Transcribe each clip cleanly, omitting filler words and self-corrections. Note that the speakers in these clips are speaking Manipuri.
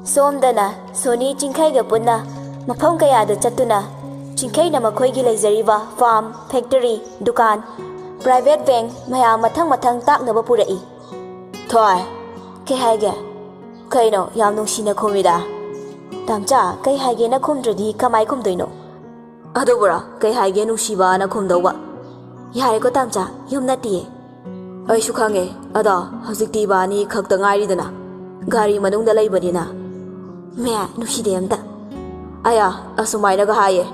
ꯁꯣꯝꯗꯅ ꯁꯣꯅꯤ ꯆꯤꯡꯈꯩꯒ ꯄꯨꯟꯅ ꯃꯐꯝ ꯀꯌꯥꯗ ꯆꯠꯇꯨꯅ ꯆꯤꯡꯈꯩꯅ ꯃꯈꯣꯏꯒꯤ ꯂꯩꯖꯔꯤꯕ ꯐꯥꯔꯝ, ꯐꯦꯛꯇꯔꯤ, ꯗꯨꯀꯥꯟ, ꯄ꯭ꯔꯥꯏꯚꯦꯠ ꯕꯦꯡꯛ ꯃꯌꯥꯝ ꯃꯊꯪ ꯇꯥꯛꯅꯕ ꯄꯨꯔꯛꯏ꯫ ꯊꯣꯏ, ꯀꯩ ꯍꯥꯏꯒꯦ? ꯀꯩꯅꯣ ꯌꯥꯝ ꯅꯨꯡꯁꯤꯅ ꯈꯨꯝꯃꯤꯗ? ꯇꯥꯝꯆꯥ, ꯀꯩ ꯍꯥꯏꯒꯦꯅ ꯈꯨꯝꯗ꯭ꯔꯗꯤ ꯀꯃꯥꯏ ꯈꯨꯝꯗꯣꯏꯅꯣ? ꯑꯗꯨꯕꯨꯔꯣ ꯀꯩ ꯍꯥꯏꯒꯦ ꯅꯨꯡꯁꯤꯕꯅ ꯈꯨꯝꯗꯧꯕ? ꯌꯥꯔꯦꯀꯣ ꯇꯥꯝꯆꯥ, ꯌꯨꯝ ꯅꯠꯇꯤꯌꯦ꯫ ꯑꯩꯁꯨ ꯈꯪꯉꯦ, ꯑꯗꯣ ꯍꯧꯖꯤꯛꯇꯤ ꯏꯕꯥꯅꯤ ꯈꯛꯇ ꯉꯥꯏꯔꯤꯗꯅ, ꯒꯥꯔꯤ ꯃꯅꯨꯡꯗ ꯂꯩꯕꯅꯤꯅ꯫ ꯃꯦ ꯅꯨꯡꯁꯤꯗꯦ ꯑꯝꯇ꯫ ꯑꯌꯥ, ꯑꯁꯨꯃꯥꯏꯅꯒ ꯍꯥꯏꯌꯦ,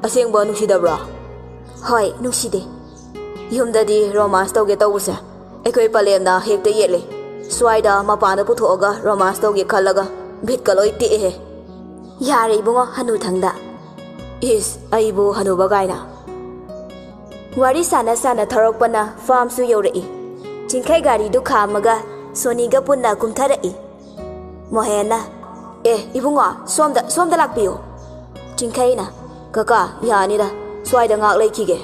ꯑꯁꯦꯡꯕ ꯅꯨꯡꯁꯤꯗꯕ꯭ꯔꯣ? ꯍꯣꯏ, ꯅꯨꯡꯁꯤꯗꯦ꯫ ꯌꯨꯝꯗꯗꯤ ꯔꯣꯃꯥꯟꯁ ꯇꯧꯒꯦ ꯇꯧꯕꯁꯦ ꯑꯩꯈꯣꯏ ꯄꯂꯦꯝꯅ ꯍꯦꯛꯇ ꯌꯦꯠꯂꯦ꯫ ꯁ꯭ꯋꯥꯏꯗ ꯃꯄꯥꯟꯗ ꯄꯨꯊꯣꯛꯑꯒ ꯔꯣꯃꯥꯟꯁ ꯇꯧꯒꯦ ꯈꯜꯂꯒ ꯚꯤꯠꯀ ꯂꯣꯏ ꯇꯦꯛꯑꯦꯍꯦ꯫ ꯌꯥꯔꯦ ꯏꯕꯨꯡꯉꯣ, ꯍꯅꯨꯊꯪꯗ꯫ ꯏꯁ, ꯑꯩꯕꯨ ꯍꯅꯨꯕ ꯀꯥꯏꯅ꯫ ꯋꯥꯔꯤ ꯁꯥꯟꯅ ꯊꯧꯔꯛꯄꯅ ꯐꯥꯔꯝꯁꯨ ꯌꯧꯔꯛꯏ꯫ ꯆꯤꯡꯈꯩ ꯒꯥꯔꯤꯗꯨ ꯈꯥꯝꯃꯒ ꯁꯣꯅꯤꯒ ꯄꯨꯟꯅ ꯀꯨꯝꯊꯔꯛꯏ꯫ ꯃꯣꯍꯦꯟꯅ, ꯏꯕꯨꯡꯉꯣ, ꯁꯣꯝꯗ ꯂꯥꯛꯄꯤꯌꯨ꯫ ꯆꯤꯡꯈꯩꯅ, ꯀꯀꯥ ꯌꯥꯅꯤꯗ, ꯁ꯭ꯋꯥꯏꯗ ꯉꯥꯛ ꯂꯩꯈꯤꯒꯦ꯫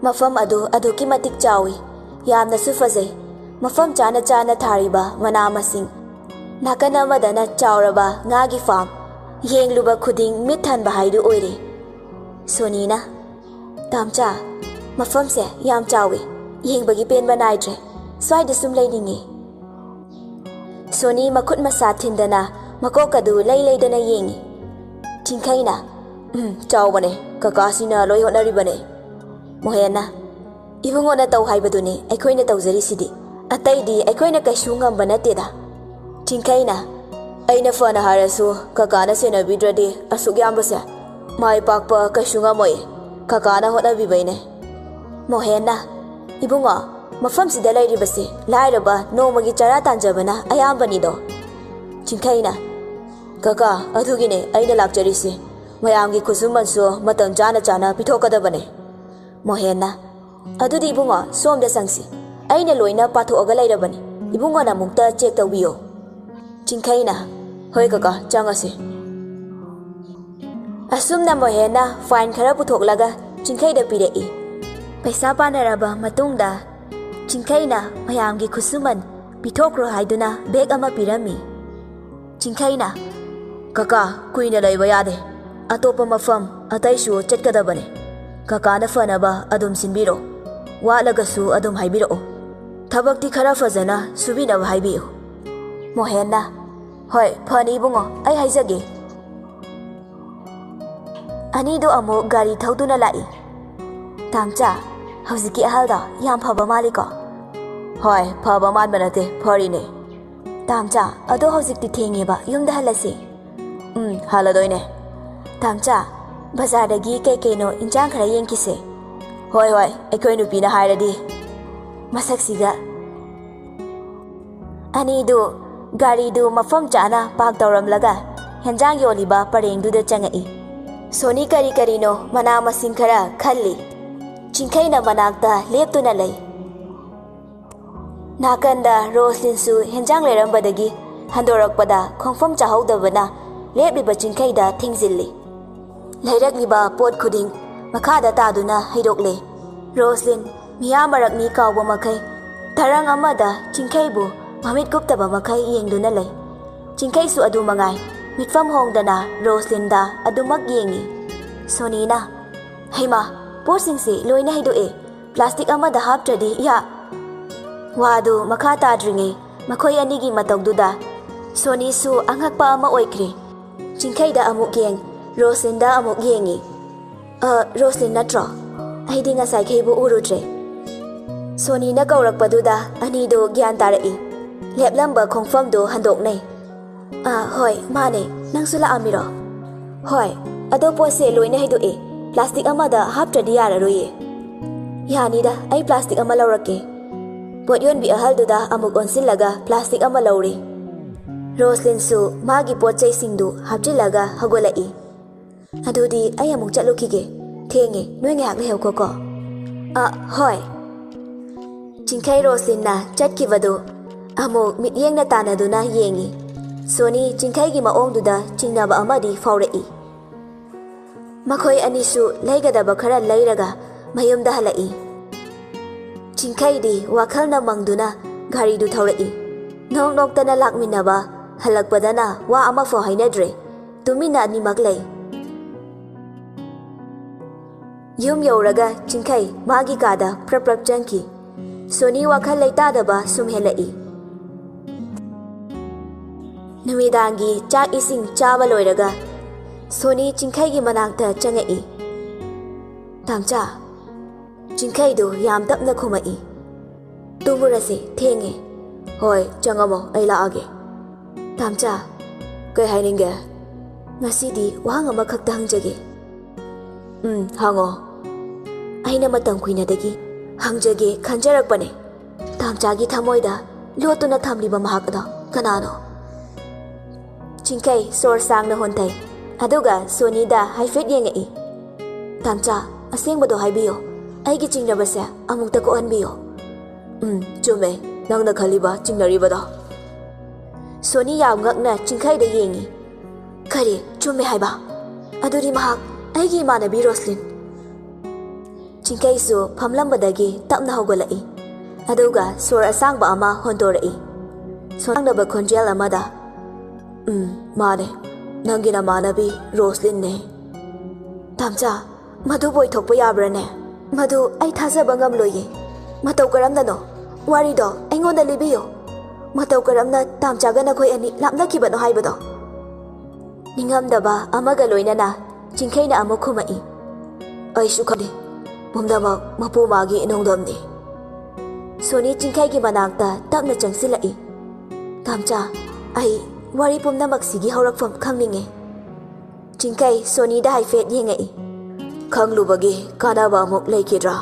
ꯃꯐꯝ ꯑꯗꯨ ꯑꯗꯨꯛꯀꯤ ꯃꯇꯤꯛ ꯆꯥꯎꯏ, ꯌꯥꯝꯅꯁꯨ ꯐꯖꯩ꯫ ꯃꯐꯝ ꯆꯥꯅ ꯊꯥꯔꯤꯕ ꯃꯅꯥ ꯃꯁꯤꯡ, ꯅꯥꯀꯟ ꯑꯃꯗꯅ ꯆꯥꯎꯔꯕ ꯉꯥꯒꯤ ꯐꯥꯔꯝ, ꯌꯦꯡꯂꯨꯕ ꯈꯨꯗꯤꯡ ꯃꯤꯠ ꯊꯟꯕ ꯍꯥꯏꯗꯨ ꯑꯣꯏꯔꯦ꯫ ꯁꯣꯅꯤꯅ, ꯇꯥꯝꯆꯥ, ꯃꯐꯝꯁꯦ ꯌꯥꯝ ꯆꯥꯎꯏ, ꯌꯦꯡꯕꯒꯤ ꯄꯦꯟꯕ ꯅꯥꯏꯗ꯭ꯔꯦ, ꯁ꯭ꯋꯥꯏꯗ ꯁꯨꯝ ꯂꯩꯅꯤꯡꯉꯤ꯫ ꯁꯣꯅꯤ ꯃꯈꯨꯠ ꯃꯁꯥ ꯊꯤꯟꯗꯅ ꯃꯀꯣꯛ ꯑꯗꯨ ꯂꯩꯗꯅ ꯌꯦꯡꯉꯤ꯫ ꯆꯤꯡꯈꯩꯅ, ꯆꯥꯎꯕꯅꯦ, ꯀꯀꯥꯁꯤꯅ ꯂꯣꯏ ꯍꯣꯠꯅꯔꯤꯕꯅꯦ꯫ ꯃꯣꯍꯦꯟꯅ, ꯏꯕꯨꯡꯉꯣꯅ ꯇꯧ ꯍꯥꯏꯕꯗꯨꯅꯤ ꯑꯩꯈꯣꯏꯅ ꯇꯧꯖꯔꯤꯁꯤꯗꯤ, ꯑꯇꯩꯗꯤ ꯑꯩꯈꯣꯏꯅ ꯀꯩꯁꯨ ꯉꯝꯕ ꯅꯠꯇꯦꯗ꯫ ꯆꯤꯡꯈꯩꯅ, ꯑꯩꯅ ꯐꯅ ꯍꯥꯏꯔꯁꯨ ꯀꯀꯥꯅ ꯁꯦꯟꯅꯕꯤꯗ꯭ꯔꯗꯤ ꯑꯁꯨꯛ ꯌꯥꯝꯕꯁꯦ ꯃꯥꯏ ꯄꯥꯛꯄ ꯀꯩꯁꯨ ꯉꯝꯃꯣꯏ, ꯀꯀꯥꯅ ꯍꯣꯠꯅꯕꯤꯕꯩꯅꯦ꯫ ꯃꯣꯍꯦꯟꯅ, ꯏꯕꯨꯡꯉꯣ, ꯃꯐꯝꯁꯤꯗ ꯂꯩꯔꯤꯕꯁꯤ ꯂꯥꯏꯔꯕ ꯅꯣꯡꯃꯒꯤ ꯆꯔꯥ ꯇꯥꯟꯖꯕꯅ ꯑꯌꯥꯝꯕꯅꯤꯗꯣ꯫ ꯆꯤꯡꯈꯩꯅ, ꯀꯀꯥ, ꯑꯗꯨꯒꯤꯅꯦ ꯑꯩꯅ ꯂꯥꯛꯆꯔꯤꯁꯤ, ꯃꯌꯥꯝꯒꯤ ꯈꯨꯠꯁꯨꯃꯟꯁꯨ ꯃꯇꯝ ꯆꯥꯅ ꯄꯤꯊꯣꯛꯀꯗꯕꯅꯦ꯫ ꯃꯣꯍꯦꯟꯅ, ꯑꯗꯨꯗꯤ ꯏꯕꯨꯡꯉꯣ ꯁꯣꯝꯗ ꯆꯪꯁꯤ, ꯑꯩꯅ ꯂꯣꯏꯅ ꯄꯥꯊꯣꯛꯑꯒ ꯂꯩꯔꯕꯅꯤ, ꯏꯕꯨꯡꯉꯣꯅ ꯑꯃꯨꯛꯇ ꯆꯦꯛ ꯇꯧꯕꯤꯌꯣ꯫ ꯆꯤꯡꯈꯩꯅ, ꯍꯣꯏ ꯀꯀꯥ, ꯆꯪꯉꯁꯤ꯫ ꯑꯁꯨꯝꯅ ꯃꯣꯍꯦꯟꯅ ꯐꯥꯏꯟ ꯈꯔ ꯄꯨꯊꯣꯛꯂꯒ ꯆꯤꯡꯈꯩꯗ ꯄꯤꯔꯛꯏ꯫ ꯄꯩꯁꯥ ꯄꯥꯅꯔꯕ ꯃꯇꯨꯡꯗ ꯆꯤꯡꯈꯩꯅ ꯃꯌꯥꯝꯒꯤ ꯈꯨꯠꯁꯨꯃꯟ ꯄꯤꯊꯣꯛꯈ꯭ꯔꯣ ꯍꯥꯏꯗꯨꯅ ꯕꯦꯛ ꯑꯃ ꯄꯤꯔꯝꯃꯤ꯫ ꯆꯤꯡꯈꯩꯅ, ꯀꯀꯥ, ꯀꯨꯏꯅ ꯂꯩꯕ ꯌꯥꯗꯦ, ꯑꯇꯣꯞꯄ ꯃꯐꯝ ꯑꯇꯩꯁꯨ ꯆꯠꯀꯗꯕꯅꯦ, ꯀꯀꯥꯅ ꯐꯅꯕ ꯑꯗꯨꯝ ꯁꯤꯟꯕꯤꯔꯣ, ꯋꯥꯠꯂꯒꯁꯨ ꯑꯗꯨꯝ ꯍꯥꯏꯕꯤꯔꯛꯑꯣ, ꯊꯕꯛꯇꯤ ꯈꯔ ꯐꯖꯅ ꯁꯨꯕꯤꯅꯕ ꯍꯥꯏꯕꯤꯌꯨ꯫ ꯃꯣꯍꯦꯟꯅ, ꯍꯣꯏ ꯐꯅꯤ ꯏꯕꯨꯡꯉꯣ, ꯑꯩ ꯍꯥꯏꯖꯒꯦ꯫ ꯑꯅꯤꯗꯨ ꯑꯃꯨꯛ ꯒꯥꯔꯤ ꯊꯧꯗꯨꯅ ꯂꯥꯛꯏ꯫ ꯇꯥꯝꯆꯥ, ꯍꯧꯖꯤꯛꯀꯤ ꯑꯍꯜꯗꯣ ꯌꯥꯝ ꯐꯕ ꯃꯥꯜꯂꯤꯀꯣ? ꯍꯣꯏ, ꯐꯕ ꯃꯥꯟꯕ ꯅꯠꯇꯦ, ꯐꯔꯤꯅꯦ꯫ ꯇꯥꯝꯆꯥ, ꯑꯗꯣ ꯍꯧꯖꯤꯛꯇꯤ ꯊꯦꯡꯉꯦꯕ, ꯌꯨꯝꯗ ꯍꯜꯂꯁꯤ꯫ ꯍꯜꯂꯗꯣꯏꯅꯦ꯫ ꯇꯥꯝꯆꯥ, ꯕꯖꯥꯔꯗꯒꯤ ꯀꯩꯅꯣ ꯏꯟꯖꯥꯡ ꯈꯔ ꯌꯦꯡꯈꯤꯁꯦ꯫ ꯍꯣꯏ, ꯑꯩꯈꯣꯏ ꯅꯨꯄꯤꯅ ꯍꯥꯏꯔꯗꯤ꯫ ꯃꯁꯛꯁꯤꯒ꯫ ꯑꯅꯤꯗꯨ ꯒꯥꯔꯤꯗꯨ ꯃꯐꯝ ꯆꯥꯅ ꯄꯥꯔꯛ ꯇꯧꯔꯝꯂꯒ ꯍꯦꯟꯖꯥꯡ ꯌꯣꯜꯂꯤꯕ ꯄꯔꯦꯡꯗꯨꯗ ꯆꯪꯉꯛꯏ꯫ ꯁꯣꯅꯤ ꯀꯔꯤꯅꯣ ꯃꯅꯥ ꯃꯁꯤꯡ ꯈꯔ ꯈꯜꯂꯤ꯫ ꯆꯤꯡꯈꯩꯅ ꯃꯅꯥꯛꯇ ꯂꯦꯞꯇꯨꯅ ꯂꯩ꯫ ꯅꯥꯀꯟꯗ ꯔꯣꯁꯂꯤꯟꯁꯨ ꯍꯦꯟꯖꯥꯡ ꯂꯩꯔꯝꯕꯗꯒꯤ ꯍꯟꯗꯣꯔꯛꯄꯗ ꯈꯣꯡꯐꯝ ꯆꯥꯍꯧꯗꯕꯅ ꯂꯦꯞꯂꯤꯕ ꯆꯤꯡꯈꯩꯗ ꯊꯦꯡꯖꯤꯜꯂꯤ꯫ ꯂꯩꯔꯛꯂꯤꯕ ꯄꯣꯠ ꯈꯨꯗꯤꯡ ꯃꯈꯥꯗ ꯇꯥꯗꯨꯅ ꯍꯩꯗꯣꯛꯂꯦ꯫ ꯔꯣꯁꯂꯤꯟ ꯃꯤꯌꯥꯝ ꯃꯔꯛꯅꯤ ꯀꯥꯎꯕ ꯃꯈꯩ ꯊꯔꯪ ꯑꯃꯗ ꯆꯤꯡꯈꯩꯕꯨ ꯃꯃꯤꯠ ꯀꯨꯞꯇꯕ ꯃꯈꯩ ꯌꯦꯡꯗꯨꯅ ꯂꯩ꯫ ꯆꯤꯡꯈꯩꯁꯨ ꯑꯗꯨ ꯃꯉꯥꯏ, ꯃꯤꯠꯐꯝ ꯍꯣꯡꯗꯅ ꯔꯣꯁꯂꯤꯟꯗ ꯑꯗꯨꯃꯛ ꯌꯦꯡꯉꯤ꯫ ꯁꯣꯅꯤꯅ, ꯍꯩꯃꯥ, ꯄꯣꯠꯁꯤꯡꯁꯤ ꯂꯣꯏꯅ ꯍꯩꯗꯣꯛꯑꯦ, ꯄ꯭ꯂꯥꯁꯇꯤꯛ ꯑꯃꯗ ꯍꯥꯞꯇ꯭ꯔꯗꯤ ꯋꯥꯗꯨ ꯃꯈꯥ ꯇꯥꯗ꯭ꯔꯤꯉꯩ ꯃꯈꯣꯏ ꯑꯅꯤꯒꯤ ꯃꯇꯧꯗꯨꯗ ꯁꯣꯅꯤꯁꯨ ꯑꯉꯛꯄ ꯑꯃ ꯑꯣꯏꯈ꯭ꯔꯦ꯫ ꯆꯤꯡꯈꯩꯗ ꯑꯃꯨꯛ ꯌꯦꯡ, ꯔꯣꯁꯂꯤꯟꯗ ꯑꯃꯨꯛ ꯌꯦꯡꯉꯤ꯫ ꯔꯣꯁꯂꯤꯟ ꯅꯠꯇ꯭ꯔꯣ? ꯑꯩꯗꯤ ꯉꯁꯥꯏꯈꯩꯕꯨ ꯎꯔꯨꯗ꯭ꯔꯦ꯫ ꯁꯣꯅꯤꯅ ꯀꯧꯔꯛꯄꯗꯨꯗ ꯑꯅꯤꯗꯨ ꯒ꯭ꯌꯥꯟ ꯇꯥꯔꯛꯏ꯫ ꯂꯦꯞꯂꯝꯕ ꯈꯣꯡꯐꯝꯗꯨ ꯍꯟꯗꯣꯛꯅꯩ꯫ ꯍꯣꯏ ꯃꯥꯅꯦ, ꯅꯪꯁꯨ ꯂꯥꯛꯑꯝꯃꯤꯔꯣ? ꯍꯣꯏ, ꯑꯗꯣ ꯄꯣꯠꯁꯦ ꯂꯣꯏꯅ ꯍꯩꯗꯣꯛꯑꯦ, ꯄ꯭ꯂꯥꯁꯇꯤꯛ ꯑꯃꯗ ꯍꯥꯞꯇ꯭ꯔꯗꯤ ꯌꯥꯔꯔꯣꯏꯌꯦ꯫ ꯌꯥꯅꯤꯗ, ꯑꯩ ꯄ꯭ꯂꯥꯁꯇꯤꯛ ꯑꯃ ꯂꯧꯔꯛꯀꯦ꯫ ꯄꯣꯠ ꯌꯣꯟꯕꯤ ꯑꯍꯜꯗꯨꯗ ꯑꯃꯨꯛ ꯑꯣꯟꯁꯤꯜꯂꯒ ꯄ꯭ꯂꯥꯁꯇꯤꯛ ꯑꯃ ꯂꯧꯔꯤ꯫ ꯔꯣꯁꯂꯤꯟꯁꯨ ꯃꯥꯒꯤ ꯄꯣꯠ ꯆꯩꯁꯤꯡꯗꯨ ꯍꯥꯞꯆꯤꯜꯂꯒ ꯍꯧꯒꯠꯂꯛꯏ꯫ ꯑꯗꯨꯗꯤ ꯑꯩ ꯑꯃꯨꯛ ꯆꯠꯂꯨꯈꯤꯒꯦ, ꯊꯦꯡꯉꯦ, ꯅꯣꯏ ꯉꯥꯏꯍꯥꯛ ꯂꯩꯍꯧꯈꯣꯀꯣ꯫ ꯍꯣꯏ꯫ ꯆꯤꯡꯈꯩ ꯔꯣꯁꯂꯤꯟꯅ ꯆꯠꯈꯤꯕꯗꯨ ꯑꯃꯨꯛ ꯃꯤꯠꯌꯦꯡꯅ ꯇꯥꯟꯅꯗꯨꯅ ꯌꯦꯡꯉꯤ꯫ ꯁꯣꯅꯤ ꯆꯤꯡꯈꯩꯒꯤ ꯃꯑꯣꯡꯗꯨꯗ ꯆꯤꯡꯅꯕ ꯑꯃꯗꯤ ꯐꯥꯎꯔꯛꯏ꯫ ꯃꯈꯣꯏ ꯑꯅꯤꯁꯨ ꯂꯩꯒꯗꯕ ꯈꯔ ꯂꯩꯔꯒ ꯃꯌꯨꯝꯗ ꯍꯜꯂꯛꯏ꯫ ꯆꯤꯡꯈꯩꯗꯤ ꯋꯥꯈꯜꯅ ꯃꯪꯗꯨꯅ ꯒꯥꯔꯤꯗꯨ ꯊꯧꯔꯛꯏ꯫ ꯅꯣꯛ ꯅꯣꯛꯇꯅ ꯂꯥꯛꯃꯤꯟꯅꯕ ꯍꯜꯂꯛꯄꯗꯅ ꯋꯥ ꯑꯃꯐꯥꯎ ꯍꯥꯏꯅꯗ꯭ꯔꯦ ꯇꯨꯃꯤꯟꯅ ꯑꯅꯤꯃꯛ ꯂꯩ ꯌꯨꯝ ꯌꯧꯔꯒ ꯆꯤꯡꯈꯩ ꯃꯥꯒꯤ ꯀꯥꯗ ꯄ꯭ꯔꯞ ꯄ꯭ꯔꯞ ꯆꯪꯈꯤ ꯁꯣꯅꯤ ꯋꯥꯈꯜ ꯂꯩꯇꯥꯗꯕ ꯁꯨꯝ ꯍꯦꯜꯂꯛꯏ ꯅꯨꯃꯤꯗꯥꯡꯒꯤ ꯆꯥꯛ ꯏꯁꯤꯡ ꯆꯥꯕ ꯂꯣꯏꯔꯒ ꯁꯣꯅꯤ ꯆꯤꯡꯈꯩꯒꯤ ꯃꯅꯥꯛꯇ ꯆꯪꯉꯛꯏ ꯇꯥꯝꯆꯥ ꯆꯤꯡꯈꯩꯗꯨ ꯌꯥꯝ ꯇꯞꯅ ꯈꯨꯝꯃꯛꯏ ꯇꯨꯝꯃꯨꯔꯁꯦ ꯊꯦꯡꯉꯦ ꯍꯣꯏ ꯆꯪꯉꯝꯃꯣ ꯑꯩ ꯂꯥꯛꯑꯒꯦ ꯇꯥꯝꯆꯥ ꯀꯩ ꯍꯥꯏꯅꯤꯡꯒꯦ ꯉꯁꯤꯗꯤ ꯋꯥꯍꯪ ꯑꯃꯈꯛꯇ ꯍꯪꯖꯒꯦ ꯍꯪꯉꯣ ꯑꯩꯅ ꯃꯇꯝ ꯀꯨꯏꯅꯗꯒꯤ ꯍꯪꯖꯒꯦ ꯈꯟꯖꯔꯛꯄꯅꯦ ꯇꯥꯝꯆꯥꯒꯤ ꯊꯃꯣꯏꯗ ꯂꯣꯠꯇꯨꯅ ꯊꯝꯂꯤꯕ ꯃꯍꯥꯛ ꯑꯗꯣ ꯀꯅꯥꯅꯣ ꯆꯤꯡꯈꯩ ꯁꯣꯔ ꯁꯥꯡꯅ ꯍꯣꯟꯊꯩ ꯑꯗꯨꯒ ꯁꯣꯅꯤꯗ ꯍꯥꯏꯐꯦꯠ ꯌꯦꯡꯉꯛꯏ ꯇꯥꯝꯆꯥ ꯑꯁꯦꯡꯕꯗꯣ ꯍꯥꯏꯕꯤꯌꯣ ꯑꯩꯒꯤ ꯆꯤꯡꯅꯕꯁꯦ ꯑꯃꯨꯛꯇ ꯀꯣꯛꯍꯟꯕꯤꯌꯣ ꯆꯨꯝꯃꯦ ꯅꯪꯅ ꯈꯜꯂꯤꯕ ꯆꯤꯡꯅꯔꯤꯕꯗꯣ ꯁꯣꯅꯤ ꯌꯥꯝ ꯉꯛꯅ ꯆꯤꯡꯈꯩꯗ ꯌꯦꯡꯉꯤ ꯀꯔꯤ ꯆꯨꯝꯃꯦ ꯍꯥꯏꯕ ꯑꯗꯨꯗꯤ ꯃꯍꯥꯛ ꯑꯩꯒꯤ ꯏꯃꯥꯟꯅꯕꯤ ꯔꯣꯁꯂꯤꯟ ꯆꯤꯡꯈꯩꯁꯨ ꯐꯝꯂꯝꯕꯗꯒꯤ ꯇꯞꯅ ꯍꯧꯒꯠꯂꯛꯏ ꯑꯗꯨꯒ ꯁꯣꯔ ꯑꯁꯥꯡꯕ ꯑꯃ ꯍꯣꯟꯗꯣꯔꯛꯏ ꯁꯣꯟꯊꯪꯅꯕ ꯈꯣꯟꯖꯦꯜ ꯑꯃꯗ ꯃꯥꯅꯦ ꯅꯪꯒꯤ ꯅꯃꯥꯟꯅꯕꯤ ꯔꯣꯁꯂꯤꯟꯅꯦ ꯇꯥꯝꯆꯥ ꯃꯗꯨꯕꯨ ꯑꯣꯏꯊꯣꯛꯄ ꯌꯥꯕ꯭ꯔꯥꯅꯦ ꯃꯗꯨ ꯑꯩ ꯊꯥꯖꯕ ꯉꯝꯂꯣꯏꯌꯦ ꯃꯇꯧ ꯀꯔꯝꯅꯅꯣ ꯋꯥꯔꯤꯗꯣ ꯑꯩꯉꯣꯟꯗ ꯂꯤꯕꯤꯌꯣ ꯃꯇꯧ ꯀꯔꯝꯅ ꯇꯥꯝꯆꯥꯒ ꯅꯈꯣꯏ ꯑꯅꯤ ꯂꯥꯞꯅꯈꯤꯕꯅꯣ ꯍꯥꯏꯕꯗꯣ ꯅꯤꯡꯉꯝꯗꯕ ꯑꯃꯒ ꯂꯣꯏꯅꯅ ꯆꯤꯡꯈꯩꯅ ꯑꯃꯨꯛ ꯈꯨꯝꯃꯛꯏ ꯑꯩꯁꯨ ꯈꯪꯗꯦ ꯄꯨꯝꯅꯃꯛ ꯃꯄꯨ ꯃꯥꯒꯤ ꯅꯣꯡꯗꯝꯅꯤ ꯁꯣꯅꯤ ꯆꯤꯡꯈꯩꯒꯤ ꯃꯅꯥꯛꯇ ꯇꯞꯅ ꯆꯪꯁꯤꯜꯂꯛꯏ ꯇꯥꯝꯆꯥ ꯑꯩ ꯋꯥꯔꯤ ꯄꯨꯝꯅꯃꯛꯁꯤꯒꯤ ꯍꯧꯔꯛꯐꯝ ꯈꯪꯅꯤꯡꯉꯦ ꯆꯤꯡꯈꯩ ꯁꯣꯅꯤꯗ ꯍꯥꯏꯐꯦꯠ ꯌꯦꯡꯉꯛꯏ ꯈꯪꯂꯨꯕꯒꯤ ꯀꯥꯟꯅꯕ ꯑꯃꯨꯛ ꯂꯩꯈꯤꯗ꯭ꯔꯥ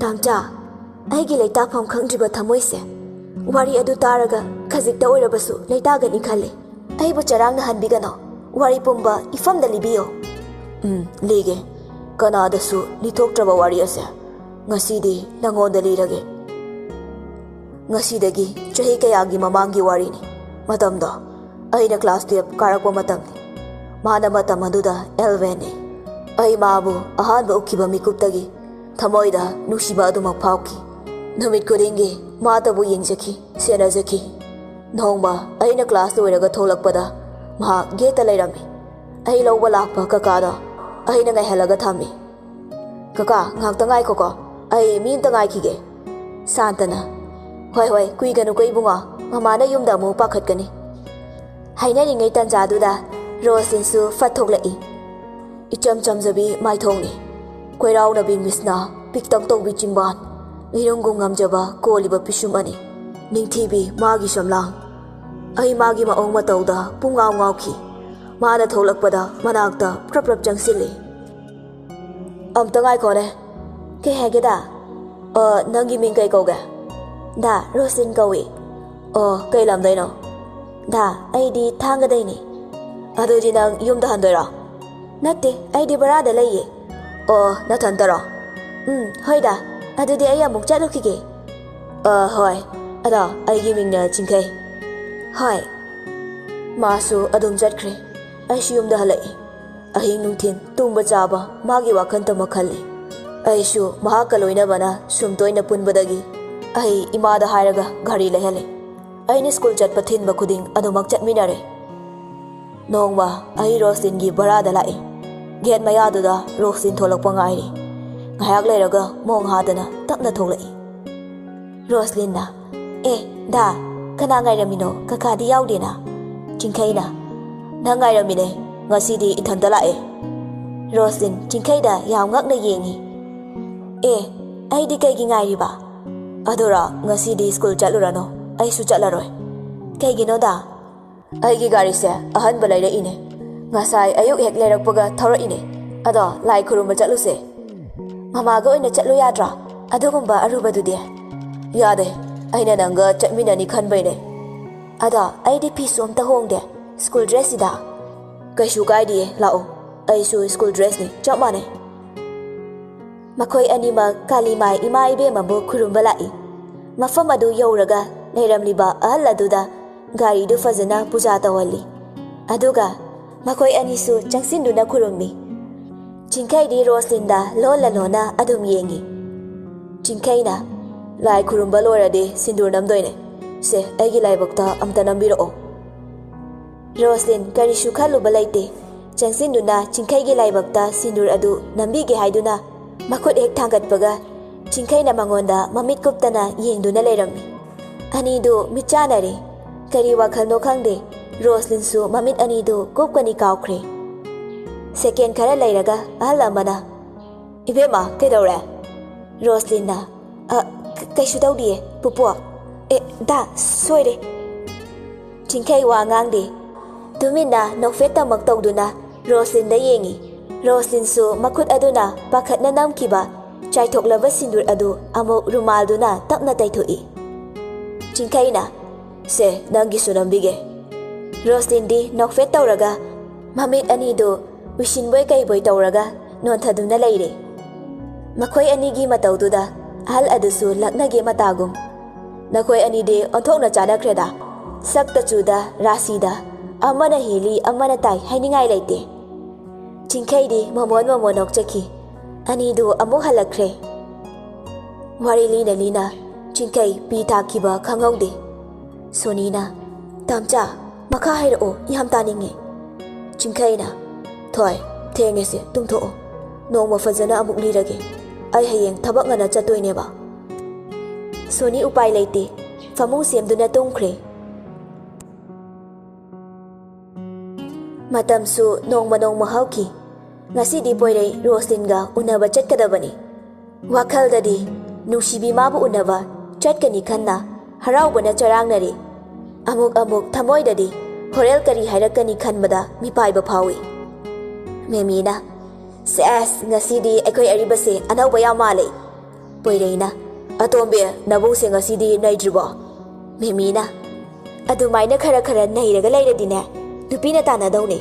ꯇꯥꯝꯆꯥ ꯑꯩꯒꯤ ꯂꯩꯇꯥꯐꯝ ꯈꯪꯗ꯭ꯔꯤꯕ ꯊꯃꯣꯏꯁꯦ ꯋꯥꯔꯤ ꯑꯗꯨ ꯇꯥꯔꯒ ꯈꯖꯤꯛꯇ ꯑꯣꯏꯔꯕꯁꯨ ꯂꯩꯇꯥꯒꯅꯤ ꯈꯜꯂꯤ ꯑꯩꯕꯨ ꯆꯔꯥꯡꯅꯍꯟꯕꯤꯒꯅꯣ ꯋꯥꯔꯤ ꯄꯨꯝꯕ ꯏꯐꯝꯗ ꯂꯤꯕꯤꯌꯣ ꯂꯤꯒꯦ ꯀꯅꯥꯗꯁꯨ ꯂꯤꯊꯣꯛꯇ꯭ꯔꯕ ꯋꯥꯔꯤ ꯑꯁꯦ ꯉꯁꯤꯗꯤ ꯅꯉꯣꯟꯗ ꯂꯤꯔꯒꯦ ꯉꯁꯤꯗꯒꯤ ꯆꯍꯤ ꯀꯌꯥꯒꯤ ꯃꯃꯥꯡꯒꯤ ꯋꯥꯔꯤꯅꯤ ꯃꯇꯝꯗꯣ ꯑꯩꯅ ꯀ꯭ꯂꯥꯁ 12 ꯀꯥꯔꯛꯄ ꯃꯇꯝꯅꯤ ꯃꯥꯅ ꯃꯇꯝ ꯑꯗꯨꯗ 11ꯅꯤ ꯑꯩ ꯃꯥꯕꯨ ꯑꯍꯥꯟꯕ ꯎꯈꯤꯕ ꯃꯤꯀꯨꯞꯇꯒꯤ ꯊꯃꯣꯏꯗ ꯅꯨꯡꯁꯤꯕ ꯑꯗꯨꯃꯛ ꯐꯥꯎꯈꯤ ꯅꯨꯃꯤꯠ ꯈꯨꯗꯤꯡꯒꯤ ꯃꯥꯇꯕꯨ ꯌꯦꯡꯖꯈꯤ ꯁꯦꯟꯅꯖꯈꯤ ꯅꯣꯡꯃ ꯑꯩꯅ ꯀ꯭ꯂꯥꯁ ꯂꯣꯏꯔꯒ ꯊꯣꯛꯂꯛꯄꯗ ꯃꯍꯥꯛ ꯒꯦꯠꯇ ꯂꯩꯔꯝꯃꯤ ꯑꯩ ꯂꯧꯕ ꯂꯥꯛꯄ ꯀꯀꯥꯗꯣ ꯑꯩꯅ ꯉꯥꯏꯍꯜꯂꯒ ꯊꯝꯃꯤ ꯀꯀꯥ ꯉꯥꯛꯇ ꯉꯥꯏꯈꯣꯀꯣ ꯑꯩ ꯃꯤ ꯑꯃꯇ ꯉꯥꯏꯈꯤꯒꯦ ꯁꯥꯟꯇꯅ ꯍꯣꯏ ꯀꯨꯏꯒꯅꯨꯀꯣ ꯏꯕꯨꯡꯉꯣ ꯃꯃꯥꯅ ꯌꯨꯝꯗ ꯑꯃꯨꯛ ꯄꯥꯈꯠꯀꯅꯤ ꯍꯥꯏꯅꯔꯤꯉꯩ ꯇꯟꯖꯥꯗꯨꯗ ꯔꯣꯁꯂꯤꯟꯁꯨ ꯐꯠ ꯊꯣꯛꯂꯛꯏ ꯏꯆꯝ ꯆꯝꯖꯕꯤ ꯃꯥꯏꯊꯣꯡꯅꯤ ꯀꯣꯏꯔꯥꯎꯅꯕꯤ ꯃꯤꯁꯅ ꯄꯤꯛꯇꯛ ꯇꯧꯕꯤ ꯆꯤꯡꯕꯥꯟ ꯏꯔꯨꯝꯒꯨꯝ ꯉꯝꯖꯕ ꯀꯣꯜꯂꯤꯕ ꯄꯤꯁꯨꯝ ꯑꯅꯤ ꯅꯤꯡꯊꯤꯕꯤ ꯃꯥꯒꯤ ꯁꯝꯂꯥꯡ ꯑꯩ ꯃꯥꯒꯤ ꯃꯑꯣꯡ ꯃꯇꯧꯗ ꯄꯨꯡꯉꯥꯎ ꯉꯥꯎꯈꯤ ꯃꯥꯅ ꯊꯣꯛꯂꯛꯄꯗ ꯃꯅꯥꯛꯇ ꯄ꯭ꯔꯞ ꯄ꯭ꯔꯞ ꯆꯪꯁꯤꯜꯂꯤ ꯑꯝꯇ ꯉꯥꯏꯈꯣꯅꯦ ꯀꯩ ꯍꯥꯏꯒꯦꯗ ꯅꯪꯒꯤ ꯃꯤꯡ ꯀꯩ ꯀꯧꯒꯦ ꯗꯥ ꯔꯣꯁꯂꯤꯟ ꯀꯧꯏ ꯀꯩ ꯂꯝꯗꯩꯅꯣ ꯗꯥ ꯑꯩꯗꯤ ꯊꯥꯡꯒꯗꯩꯅꯤ ꯑꯗꯨꯗꯤ ꯅꯪ ꯌꯨꯝꯗ ꯍꯟꯗꯣꯏꯔꯣ ꯅꯠꯇꯦ ꯑꯩꯗꯤ ꯕꯔꯥꯗ ꯂꯩꯌꯦ ꯅꯊꯟꯇꯔꯣ ꯍꯣꯏꯗ ꯑꯗꯨꯗꯤ ꯑꯩ ꯑꯃꯨꯛ ꯆꯠꯂꯨꯈꯤꯒꯦ ꯍꯣꯏ ꯑꯗꯣ ꯑꯩꯒꯤ ꯃꯤꯡꯅ ꯆꯤꯡꯈꯩ ꯍꯣꯏ ꯃꯥꯁꯨ ꯑꯗꯨꯝ ꯆꯠꯈ꯭ꯔꯦ ꯑꯩꯁꯨ ꯌꯨꯝꯗ ꯍꯜꯂꯛꯏ ꯑꯍꯤꯡ ꯅꯨꯡꯊꯤꯟ ꯇꯨꯝꯕ ꯆꯥꯕ ꯃꯥꯒꯤ ꯋꯥꯈꯟꯇꯃꯛ ꯈꯜꯂꯤ ꯑꯩꯁꯨ ꯃꯍꯥꯛꯀ ꯂꯣꯏꯅꯕꯅ ꯁꯨꯝ ꯇꯣꯏꯅ ꯄꯨꯟꯕꯗꯒꯤ ꯑꯩ ꯏꯃꯥꯗ ꯍꯥꯏꯔꯒ ꯒꯥꯔꯤ ꯂꯩꯍꯜꯂꯤ ꯑꯩꯅ ꯁ꯭ꯀꯨꯜ ꯆꯠꯄ ꯊꯤꯟꯕ ꯈꯨꯗꯤꯡ ꯑꯗꯨꯃꯛ ꯆꯠꯃꯤꯟꯅꯔꯦ ꯅꯣꯡꯃ ꯑꯩ ꯔꯣꯁꯂꯤꯟꯒꯤ ꯕꯔꯥꯗ ꯂꯥꯛꯏ ꯒꯦꯠ ꯃꯌꯥꯗꯨꯗ ꯔꯣꯁꯂꯤꯟ ꯊꯣꯛꯂꯛꯄ ꯉꯥꯏꯔꯤ ꯉꯥꯏꯍꯥꯛ ꯂꯩꯔꯒ ꯃꯣꯡ ꯍꯥꯗꯅ ꯇꯞꯅ ꯊꯣꯛꯂꯛꯏ ꯔꯣꯁꯂꯤꯟꯅ ꯗꯥ ꯀꯅꯥ ꯉꯥꯏꯔꯝꯃꯤꯅꯣ ꯀꯀꯥꯗꯤ ꯌꯥꯎꯗꯦꯅ ꯆꯤꯡꯈꯩꯅ ꯅꯪ ꯉꯥꯏꯔꯝꯃꯤꯅꯦ ꯉꯁꯤꯗꯤ ꯏꯊꯟꯇ ꯂꯥꯛꯑꯦ ꯔꯣꯁꯂꯤꯟ ꯆꯤꯡꯈꯩꯗ ꯌꯥꯝ ꯉꯛꯅ ꯌꯦꯡꯉꯤ ꯑꯩꯗꯤ ꯀꯩꯒꯤ ꯉꯥꯏꯔꯤꯕ ꯑꯗꯨꯔ ꯉꯁꯤꯗꯤ ꯁ꯭ꯀꯨꯜ ꯆꯠꯂꯨꯔꯅꯣ ꯑꯩꯁꯨ ꯆꯠꯂꯔꯣꯏ ꯀꯩꯒꯤꯅꯣꯗ ꯑꯩꯒꯤ ꯒꯥꯔꯤꯁꯦ ꯑꯍꯟꯕ ꯂꯩꯔꯛꯏꯅꯦ ꯉꯁꯥꯏ ꯑꯌꯨꯛ ꯍꯦꯛ ꯂꯩꯔꯛꯄꯒ ꯊꯧꯔꯛꯏꯅꯦ ꯑꯗꯣ ꯂꯥꯏ ꯈꯨꯔꯨꯝꯕ ꯆꯠꯂꯨꯁꯦ ꯃꯃꯥꯒ ꯑꯣꯏꯅ ꯆꯠꯂꯨ ꯌꯥꯗ꯭ꯔꯣ ꯑꯗꯨꯒꯨꯝꯕ ꯑꯔꯨꯕꯗꯨꯗꯤ ꯌꯥꯗꯦ ꯑꯩꯅ ꯅꯪꯒ ꯆꯠꯃꯤꯟꯅꯅꯤ ꯈꯟꯕꯩꯅꯦ ꯑꯗꯣ ꯑꯩꯗꯤ ꯐꯤꯁꯨ ꯑꯝꯇ ꯍꯣꯡꯗꯦ ꯁ꯭ꯀꯨꯜ ꯗ꯭ꯔꯦꯁꯁꯤꯗ ꯀꯩꯁꯨ ꯀꯥꯏꯗꯤꯌꯦ ꯂꯥꯛꯑꯣ ꯑꯩꯁꯨ ꯁ꯭ꯀꯨꯜ ꯗ꯭ꯔꯦꯁꯅꯤ ꯆꯞ ꯃꯥꯟꯅꯩ ꯃꯈꯣꯏ ꯑꯅꯤꯃꯛ ꯀꯥꯂꯤꯃꯥꯏ ꯏꯃꯥ ꯏꯕꯦꯝꯃꯕꯨ ꯈꯨꯔꯨꯝꯕ ꯂꯥꯛꯏ ꯃꯐꯝ ꯑꯗꯨ ꯌꯧꯔꯒ ꯂꯩꯔꯝꯂꯤꯕ ꯑꯍꯜ ꯑꯗꯨꯗ ꯒꯥꯔꯤꯗꯨ ꯐꯖꯅ ꯄꯨꯖꯥ ꯇꯧꯍꯜꯂꯤ ꯑꯗꯨꯒ ꯃꯈꯣꯏ ꯑꯅꯤꯁꯨ ꯆꯪꯁꯤꯟꯗꯨꯅ ꯈꯨꯔꯨꯝꯃꯤ ꯆꯤꯡꯈꯩꯗꯤ ꯔꯣꯁꯂꯤꯟꯗ ꯂꯣꯟꯅ ꯂꯣꯟꯅ ꯑꯗꯨꯝ ꯌꯦꯡꯉꯤ ꯆꯤꯡꯈꯩꯅ ꯂꯥꯏ ꯈꯨꯔꯨꯝꯕ ꯂꯣꯏꯔꯗꯤ ꯁꯤꯟꯗꯨꯔ ꯅꯝꯗꯣꯏꯅꯦ ꯁꯦ ꯑꯩꯒꯤ ꯂꯥꯏꯕꯛꯇ ꯑꯝꯇ ꯅꯝꯕꯤꯔꯛꯑꯣ Roslyn karisu khaluba laite changsinduna chingkhaigi laibakta sindur adu nambige haiduna makhut hek thangatpaga chingkhaina mangonda mamit kuptana yengduna leirami anidu michanare kari wakhalno khangde Roslyn su mamit anidu kupkani kawkhre second khara leiraga ahal amana ibema kedaure Roslyn na kaisu tawdiye pupu da soire chingkai wa ngangde tumina nokfet tamak tawduna Roslyn da yengi Roslyn su makhut aduna pakhatna namkiba chaitroklaba sindur adu amok rumal duna tapna taithoi chingkai na se nangi sunambige Roslyn di nokfet tawraga mamit anidu wishinboy kaiboy tawraga nonthaduna leire makhoi anigi matawduda ahal adusu laknage matagum nakhoi anide onthokna chanakreda sakta chuda rasida amana heli amana tai hainingai leite chingkhaidi mamon okchaki anidu amuk halakre wari lina lina chingkai pi thakiba khangaude sonina tamcha makha hairo yam taninge chingkhaina thoi thengese tungtho nongma fajana amuk lirage ai hayeng thabak ngana chatoine ba Soni upai leite famung semduna tungkhre matam su nongma hauki ngasi di poirei Roslyn ga unaba chatkadabani wakhal dadi nungsibi mabu unaba chatkani khanna haraubana charangnari amuk thamoi dadi horel kari hairakani khanbada mipaiba phawi memina ses ngasi di ekoi aribase anauba yamale poireina atombe nabu se ngasi di naidribo memina adumaina khara nairaga leiradine nupina tanadawne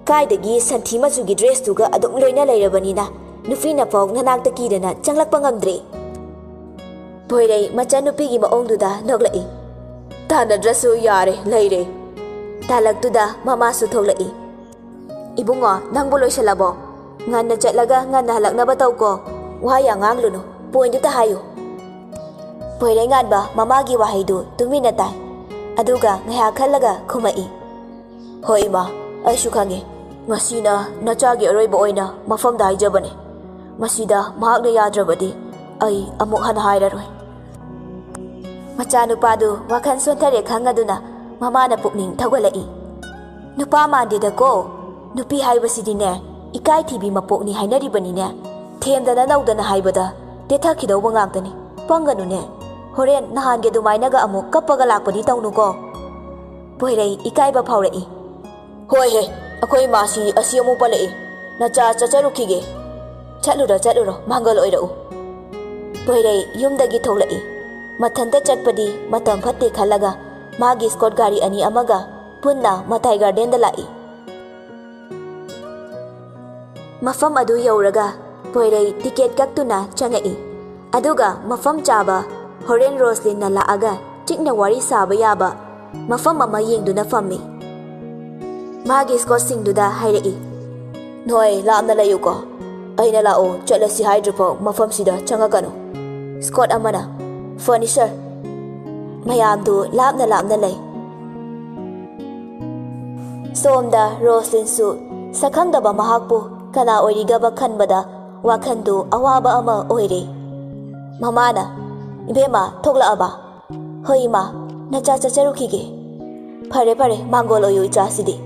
kaidagi santhi machugi dress tuga adum loina leirabanina nupina pawg nanakta kidana changlakpa ngamdre poirei macha nupigi maongduda noglai tana drasu yare leire talaktuda mama su thoglai ibungo nangbo loisalabo nganna chatlaga nganna halaknaba tawko wahaya nganglunu point ta hayu poirei nganba mamagi wahaidu tumina tai aduga ngaya khallaga khumai hoi ma aishu khange masina nachagi aroiba oina mafamda haijabane masida mahakna yadrabadi ai amuk han hairaroi macha nupadu wakhan sontare khangaduna mamana pukning thagolai nupa mandida ko nupi haibasidine ikai thibi mapokni hainaribani ne themdana naudana haibada tethakhidawba ngantani panganu ne horen nahange dumaina ga amuk kappaga lakpadi tawnu ko poirei ikaiba phaurai hoi he akoi masi asi amu palai nacha chacharukhige chatluro mangal oirau poirei yumdagi tholai mathanta chatpadi matam phatte khalaga magi scott gari ani amaga punna mathai garden da lai mafam adu yauraga poirei ticket kaktuna changai aduga mafam chaba horen Roslyn na laaga chikna wari saba yaba mafam ama yengduna fammi magi scott singduda hairei noi lamna layuko aina lao chatlasi hydropo mafam sida changakano Scott amana furniture mayamdu lapna lay somda Roslyn su sakhangdaba mahakpu kana oirigaba khanbada wakhandu awaba ama oire mamana ibema thokla aba hoima nacha chacharukhige phare mangol oyu icha sidi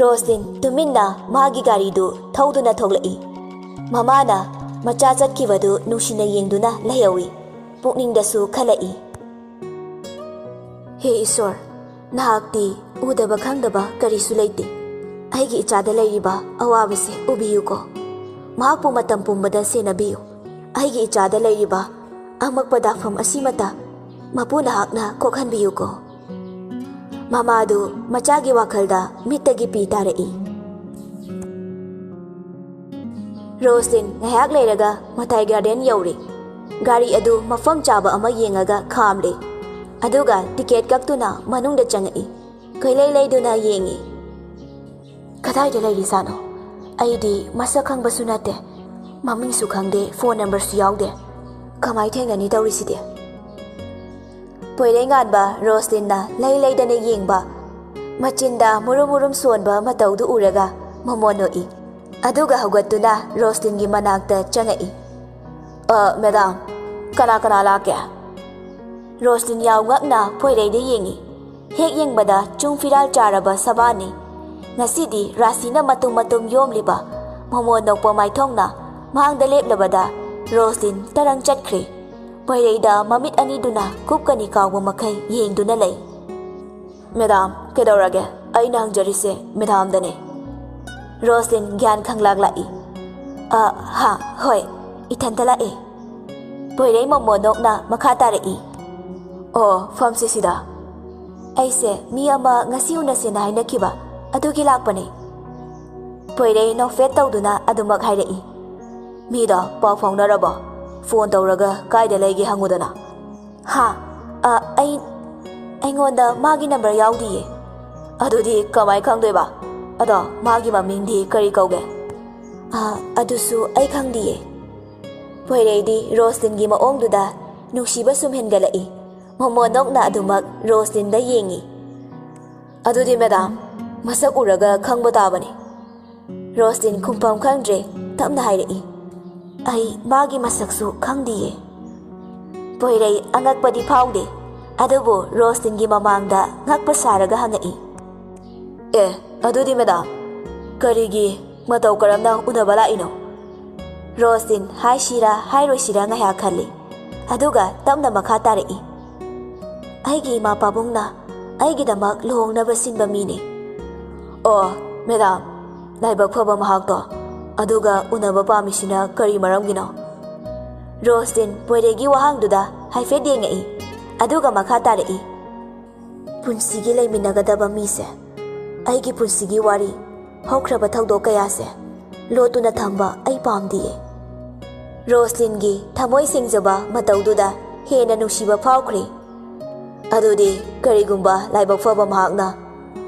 Roslyn tuminna magi gari du thauduna thoglai mamana macha chatkibadu nushina yengduna layawi pukningdasu khalai he isor nahakti udaba khangdaba karisu leite aigi ichada leiriba awabase ubiyuko mahakpu matam pumbada senabiyu aigi ichada leiriba amakpada pham asimata mapuna hakna kokhanbiyuko mamadu machagi wakhalda mitagi pi tarai Roslyn ngayak leiraga mathai garden yauri gari adu mafam chaba ama yengaga khamle aduga ticket kaktuna manungda changai kailai leiduna yengi kadai de leiri sano aidi masa khangba sunate maming su khangde phone number su yaude kamai thengani tawriside poirengan ba Roslyn na leidane yengba Machinda murum suonba mataudu uraga mamonoi. Aduga haugattuna Roslyngi manakta changai. Madam, kana lake? Roslyn yaw ngakna phoirei yengi. Hek yengbada chung firal charaba sabani. Ngasidi rasina matum yomliba mamonokpa maithongna mahangda leplabada Roslyn tarang chatkre. Phoireida mamit aniduna kupkani kawba makai yengduna lei. Madam, kedaurage? Aina hangjarise madam dane. Roslyn gyan khanglak ha, hoi, ithanta lae. Phoirei mamonokna makha tarei. Oh, famse sida. Aise mi ama ngasi unasena hainakiba adugi lakpane. Phoirei nofet tawduna adumak hairei. Mida paw faunaraba phone tawraga kaida leige hangudana. Ha, aingonda magi number yaudi. Adudi kamai khangdoiba. Ado magi mamingdi kari kauge. Adusu ai khangdiye. Phoirei di Roslyn gi maongduda nungsiba sum hengalai. Mamonokna adumak Roslyn da yengi. Adudi madam, masak uraga khangba tabani. Roslyn kumpam khangdre tamna hairei. Ai magi masaksu khangdiye. Phoirei angakpadi phaude. Adubu Roslyn gi mamangda ngakpa saraga hangai. Adudi madam, karigi matau karamna unaba laino. Roslyn hai shira hairoi ngaya khali. Aduga tamna makha tarei. Aigi ma pabungna aigi damak luhongnaba sinba mini. Oh, madam, laibak phaba mahakto. Aduga unaba pamisina kari maramgino. Roslyn phoiregi wahangduda haifet yengai. Aduga makha tarei. Punsigi leiminagadaba mise. Aigi punsigi wari haukraba thaudo kayase lotuna thamba ai pamdiye. Roslyn gi thamoi singjaba mataududa hena nungsiba phaukhre. Adudi karigumba laibak phaba mahakna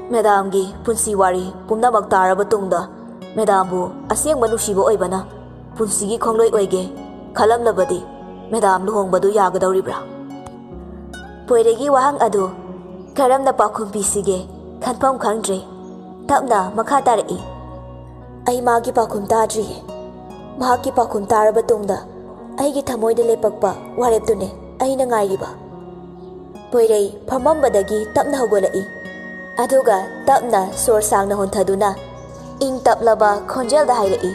madam gi punsi wari pumnamak taraba tungda madambu asengba nungsiba oibana punsigi khongloi oige khalamlabadi madam luhongbadu yagadauribra. Phoiregi wahang adu karamna pakhum pisige khanpham khangdre tapna makha tarei. Ai magi pakhum tadriye. Mahaki pakhum taraba tungda aigi thamoida lepakpa wareptune aina ngairiba. Phoirei phamambadagi tapna hogolai. Aduga tapna sor sangna honthaduna ing taplaba khonjelda hairei.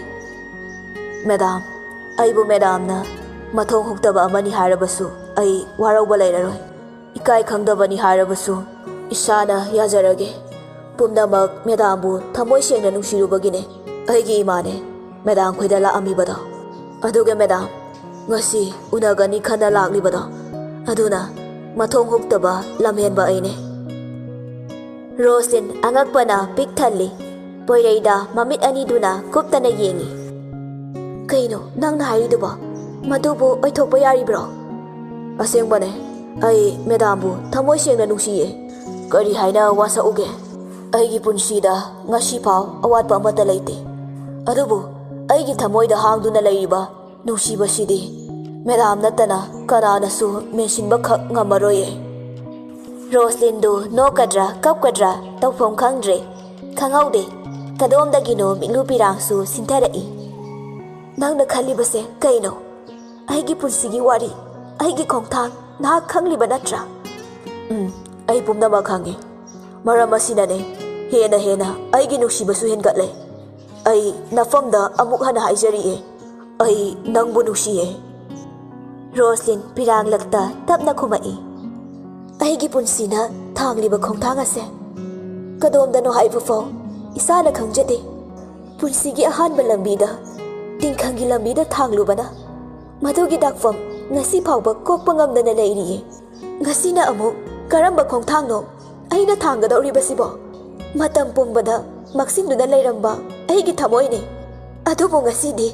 Madam, aibu madamna mathong huktaba amani harabasu ai warauba leiraroi. Ikai khangdabani harabasu isana yajarage. Pumnamak madambu thamoi sengna nungsirubagine aigi imane madam khoida laamibada. Aduga madam, ngasi unagani khana laklibada. Aduna mathong huktaba lamhenba aine. Roslyn angakpana pik thalli. Phoireida mamit aniduna kuptana yengi. Kaino nangna hariduba madubu oithokpa yaribro? Asengbane ai madambu thamoi sengna nungsiye. Kari haina wasa uge. Aigi punsida ngasi pau awatpa amata leite. Adubu aigi thamoida hangduna leiriba nungsiba sidi madam natana kananasu mensinba khak ngamaroye. Roslyn du nokadra kapkadra tawphom khangdre khangaude kadomdagino mitlupirangsu sintarai. Nangna khalibase kaino? Aigi punsigi wari aigi khongthang nahak khangliba natra? Ai pumnama khange. Maram asinane hena aigi nungsibasu hengatle. Ai nafamda amuk hana haijariye. Ai nangbu nungsiye. Roslyn pirang lakta tapna khumai. Aigi punsina thangliba khongthang ase kadomdano haibu fau isana khangjade. Punsigi ahanba lambida tingkhangi lambida thanglubana madugi dakfam ngasi phauba kokpa ngamdana leiriye. Ngasina amuk karamba khongthangno aina thanggadoribasibo matam pumbada maksinduna leiramba aigi thamoine. Adubu ngasidi